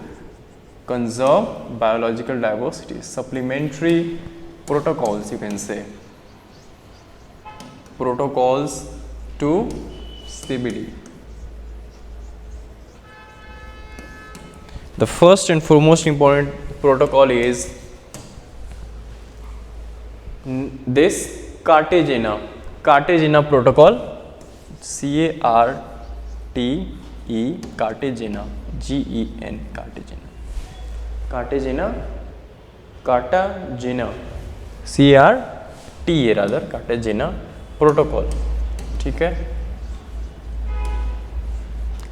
conserve biological diversity. Supplementary protocols, you can say, protocols to CBD. The first and foremost important protocol is this Cartagena protocol, Cartagena, Cartagena, Cartagena protocol. ठीक है.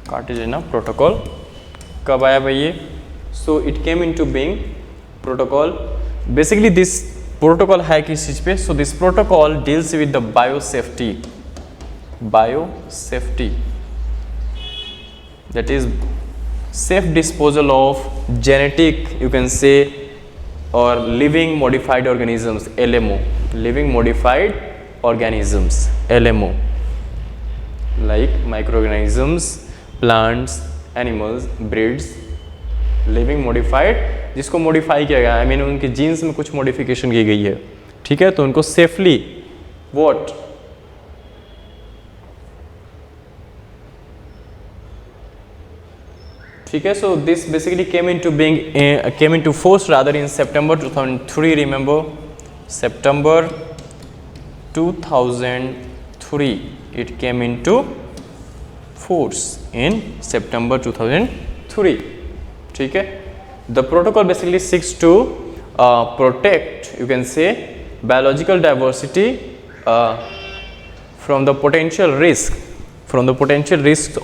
Cartagena protocol कब आया भाई ये? So it came into being protocol. Basically this protocol है किस चीज़ पे? So this protocol deals with the biosafety, that is safe disposal of genetic, you can say, or living modified organisms, LMO, living modified organisms, LMO, like microorganisms, plants, animals, breeds, living modified, जिसको modify किया गया, उनके jeans में कुछ modification की गई है. ठीक है. तो उनको सेफली व्हाट, ठीक है. So this basically came into force rather in September 2003. Remember, September 2003 it came into force in September 2003. ठीक है. The protocol basically seeks to protect, you can say, biological diversity from the potential risks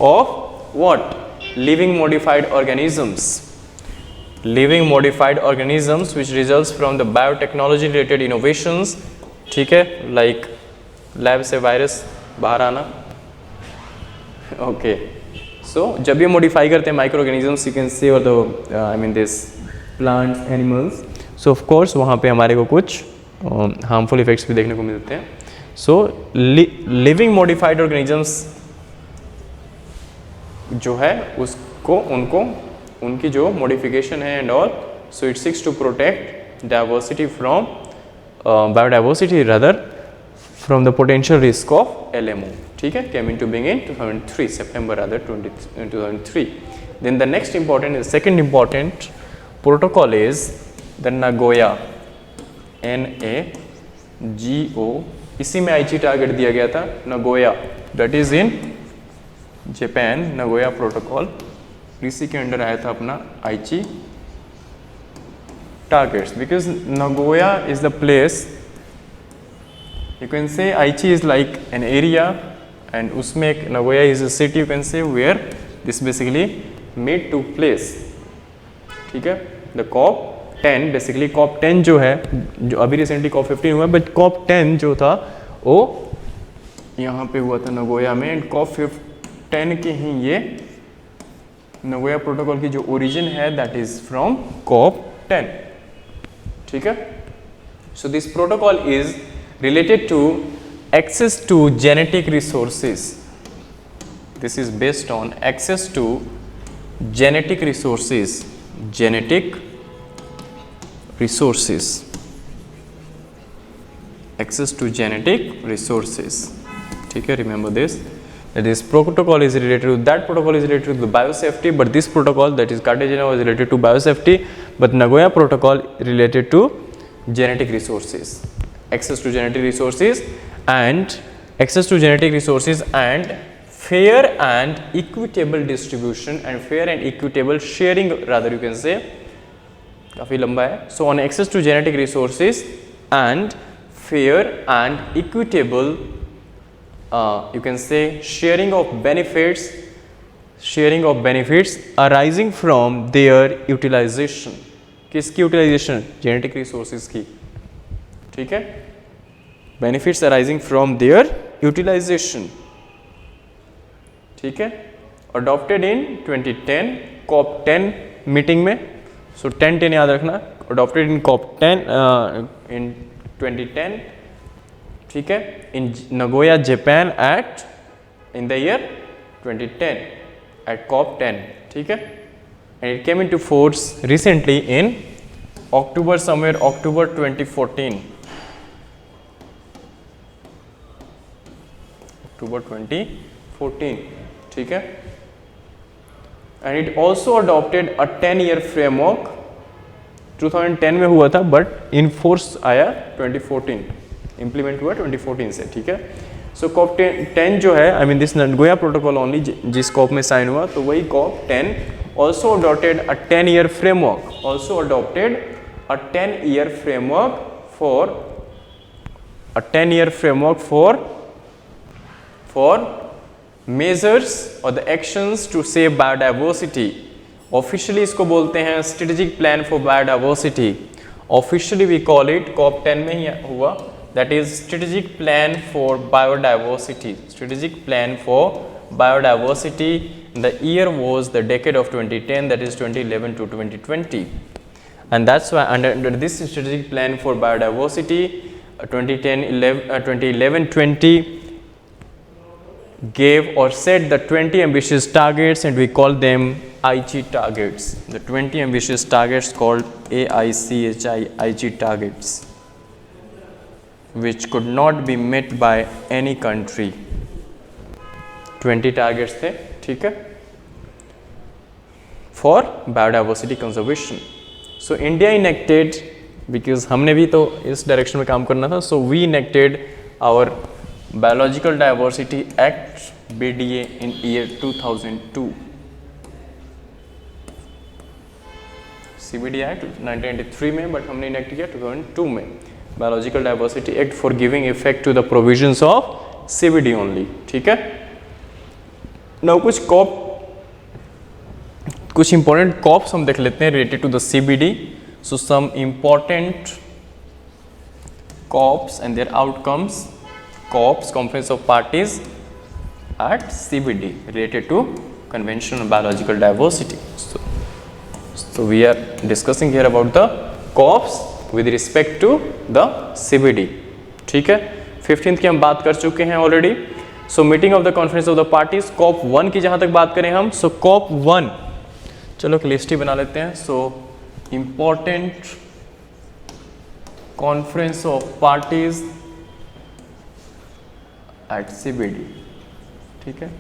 of what? Living modified organisms, which results from the biotechnology related innovations. ठीक है. Like lab से virus बाहर आना. Okay. सो जब ये modify करते हैं micro organisms, you can say, और the this plants, animals, so of course वहाँ पे हमारे को कुछ हार्मफुल इफेक्ट्स भी देखने को मिलते हैं. सो लिविंग मॉडिफाइड ऑर्गेनिजम्स जो है उसको उनकी जो मॉडिफिकेशन है and all, so it seeks to protect diversity from biodiversity rather from the potential risk of LMO. ठीक है, came into being in 2003 September rather 2003. Then the next important is second important protocol is the Nagoya NAGO. इसी में आईची target दिया गया था Nagoya, that is in Japan. Nagoya protocol इसी के अंडर आया था अपना आईची targets, because Nagoya is the place, you can say Aichi is like an area and उसमें एक Nagoya is a city, you can say where this basically made to place. ठीक है, the COP10 basically COP10 जो है, जो अभी recently COP15 हुआ, but COP10 जो था वो यहाँ पे हुआ था नगोया में. एंड COP10 के ही ये नगोया प्रोटोकॉल की जो ओरिजिन है दैट इज फ्रॉम COP10. ठीक है, so this protocol is related to access to genetic resources. This is based on access to genetic resources. Genetic resources, access to genetic resources. ठीक है, remember this. This protocol is related to, that protocol is related to the biosafety, but this protocol, that is Cartagena, was related to biosafety, but Nagoya protocol related to genetic resources, access to genetic resources and access to genetic resources and fair and equitable distribution and fair and equitable sharing rather, you can say. काफ़ी लंबा है. So on access to genetic resources and fair and equitable you can say sharing of benefits arising from their utilization. किसकी utilization? genetic resources की. ठीक है, benefits arising from their utilization. ठीक है, adopted in 2010 COP10 meeting में. so 10 याद रखना. adopted in COP10 in 2010. ठीक है, in Nagoya Japan at in the year 2010 at COP10. ठीक है, and it came into force recently in October, somewhere October 2014. October 2014. ठीक है, and it also adopted a 10-year framework. 2010 में हुआ था but in force आया 2014, इम्प्लीमेंट हुआ 2014 से. ठीक है, सो COP10 जो है, I mean this Nagoya protocol only जिस COP में साइन हुआ, तो वही COP10 also adopted a 10-year framework, also adopted a 10-year framework for measures और the actions to save biodiversity. Officially इसको बोलते हैं strategic plan for biodiversity. Officially we call it, COP10 में ही हुआ, that is strategic plan for biodiversity. Strategic plan for biodiversity. The year was the decade of 2010, that is 2011 to 2020, and that's why under this strategic plan for biodiversity 2011-20 gave or set the 20 ambitious targets, and we call them Aichi targets. The 20 ambitious targets called Aichi targets, which could not be met by any country. 20 targets थे. ठीक है, for biodiversity conservation. So India enacted, because हमने भी तो इस direction में काम करना था, so we enacted our Biological Diversity Act BDA in year 2002. CBD Act 1993 में, बट हमने इनेक्ट किया 2002 में. Biological diversity act for giving effect to the provisions of CBD only. ठीक है, नाउ कुछ इंपॉर्टेंट कॉप्स हम देख लेते हैं related to the CBD. So some important cops and their outcomes. Cops, conference of parties at CBD related to Convention on Biological Diversity. So we are discussing here about the COPs with respect to the CBD. ठीक है, 15th की हम बात कर चुके हैं already. So meeting of the conference of the parties, COP1 की जहाँ तक बात करें हम, सो COP1, चलो एक लिस्ट ही बना लेते हैं. So important conference of parties at CBD, ठीक है।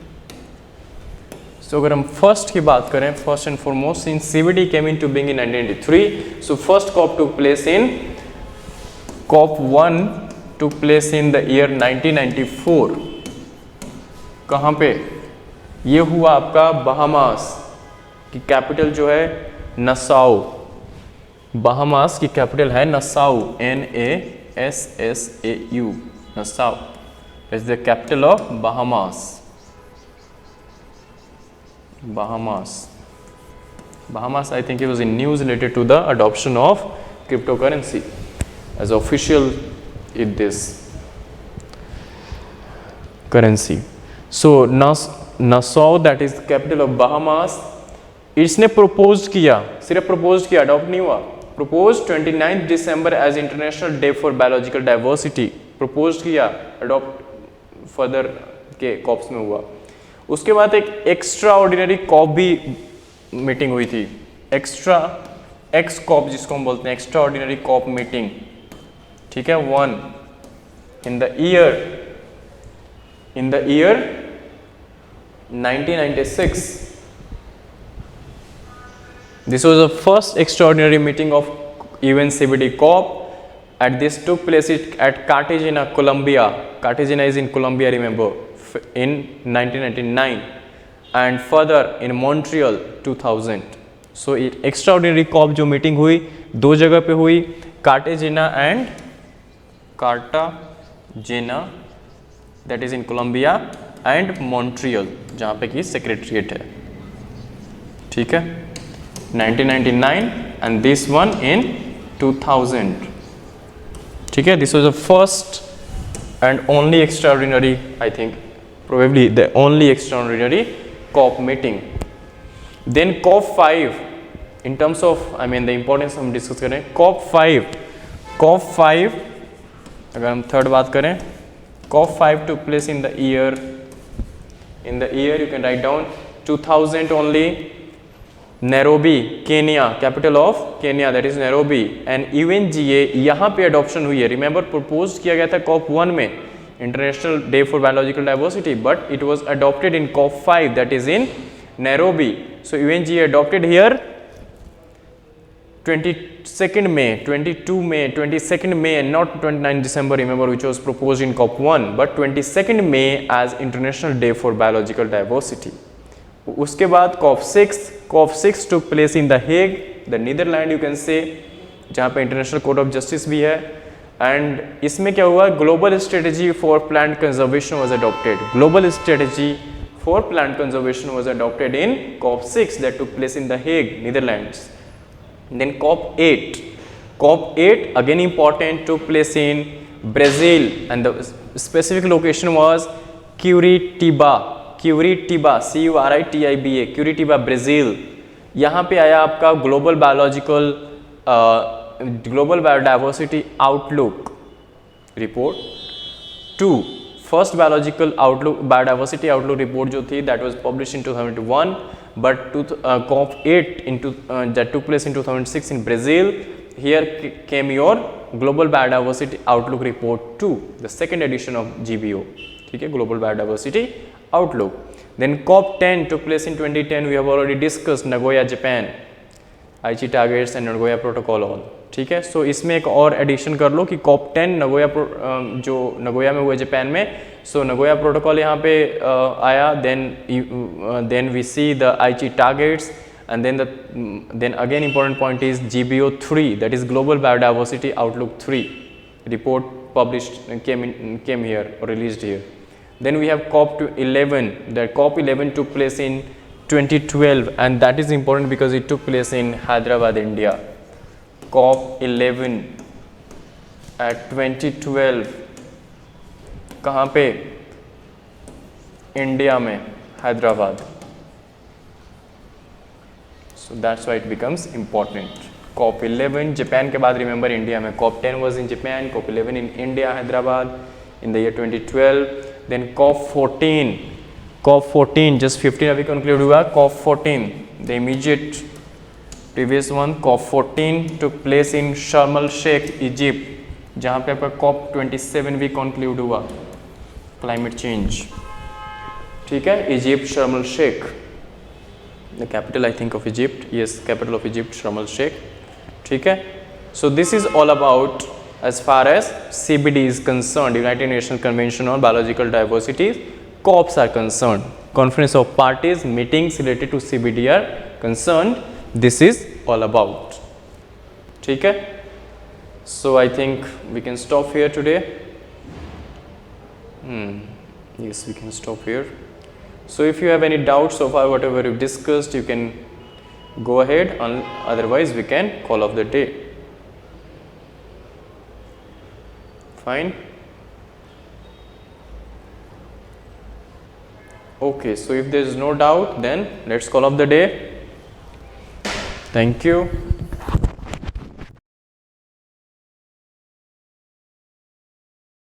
सो अगर हम फर्स्ट की बात करें, first and foremost in CBD came into being in 1993. So first cop took place in cop 1 took place in the year 1994. कहाँ पे ये हुआ? आपका बहामास की कैपिटल जो है नसाउ. बहामास की कैपिटल है Nassau, NASSAU, Nassau is the capital of Bahamas. Bahamas, I think it was in news related to the adoption of cryptocurrency as official in this currency. So Nassau, that is the capital of Bahamas, इसने proposed किया, सिर्फ proposed किया, adopt नहीं हुआ. Proposed 29 December as International Day for Biological Diversity. Proposed किया, adopt further के cops में हुआ. उसके बाद एक एक्स्ट्रा ऑर्डिनरी कॉप भी मीटिंग हुई थी. एक्स्ट्रा एक्स कॉप जिसको हम बोलते हैं, एक्स्ट्रा ऑर्डिनरी कॉप मीटिंग, ठीक है. 1 इन the year 1996. This was the first extraordinary meeting of UN CBD COP. At this took place at Cartagena, Colombia. Cartagena is in Colombia, remember, in 1999, and further in Montreal 2000. So extraordinary COP जो meeting हुई दो जगह पे हुई, Cartagena that is in Colombia, and Montreal जहाँ पे की secretariat है, ठीक है. 1999 and this one in 2000, ठीक है. This was the first and only extraordinary, I think probably the only extraordinary COP meeting. Then COP 5, in terms of, I mean the importance हम discuss करें. COP 5 अगर हम third बात करें, COP 5 took place in the year you can write down 2000 only. Nairobi, Kenya, capital of Kenya, that is Nairobi. And UNGA यहाँ पे adoption हुई है. Remember proposed किया गया था COP 1 में, International Day for Biological Diversity, but it was adopted in COP 5, that is in Nairobi. So UNGA adopted here 22nd May, 22nd May and not 29 December, remember, which was proposed in COP 1, but 22nd May as International Day for Biological Diversity. उसके बाद COP 6 took place in The Hague, the Netherlands you can say, जहाँ पे international court of justice भी है. And इसमें क्या हुआ? Global strategy for plant conservation was adopted. Global strategy for plant conservation was adopted in COP 6 that took place in The Hague, Netherlands. Then COP 8 again important, took place in Brazil, and the specific location was Curitiba, CURITIBA, Curitiba, Brazil. यहाँ पे आया आपका global biodiversity outlook report 2. First biodiversity outlook report जो थी that was published in 2001, but COP 8 that took place in 2006 in Brazil. Here came your global biodiversity outlook report 2, the second edition of GBO, ठीक है, global biodiversity outlook. Then COP 10 took place in 2010. We have already discussed Nagoya, Japan, Aichi targets and Nagoya protocol all, ठीक है. सो इसमें एक और addition कर लो कि COP 10 जो नगोया में हुआ जापान में. सो नगोया प्रोटोकॉल यहाँ पे आया. Then we see the Aichi targets, and then again important point is GBO 3, that is Global Biodiversity Outlook 3 report published, came here or released here. Then we have COP 11. The COP 11 took place in 2012, and that is important because it took place in Hyderabad, India. COP 11 at 2012 कहाँ पे? India में, Hyderabad. So that's why it becomes important. COP 11 Japan के बाद remember India में. COP 10 was in Japan, COP 11 in India, Hyderabad in the year 2012. Then COP 14 just 15 अभी conclude हुआ. COP 14, the immediate previous one, COP 14 took place in Sharm el Sheikh, Egypt. जहाँ पे आपका corp 27 भी conclude हुआ, climate change, ठीक है। Egypt Sharm el Sheikh, the capital I think of Egypt, yes capital of Egypt Sharm el Sheikh, ठीक है। So this is all about as far as CBD is concerned, United Nations Convention on Biological Diversity, COPs are concerned, Conference of Parties meetings related to CBD are concerned, this is all about, ठीक है। So I think we can stop here today. Yes, we can stop here. So if you have any doubts so far whatever we discussed, you can go ahead, and otherwise we can call off the day. Fine. Okay, so if there is no doubt, then let's call off the day. Thank you.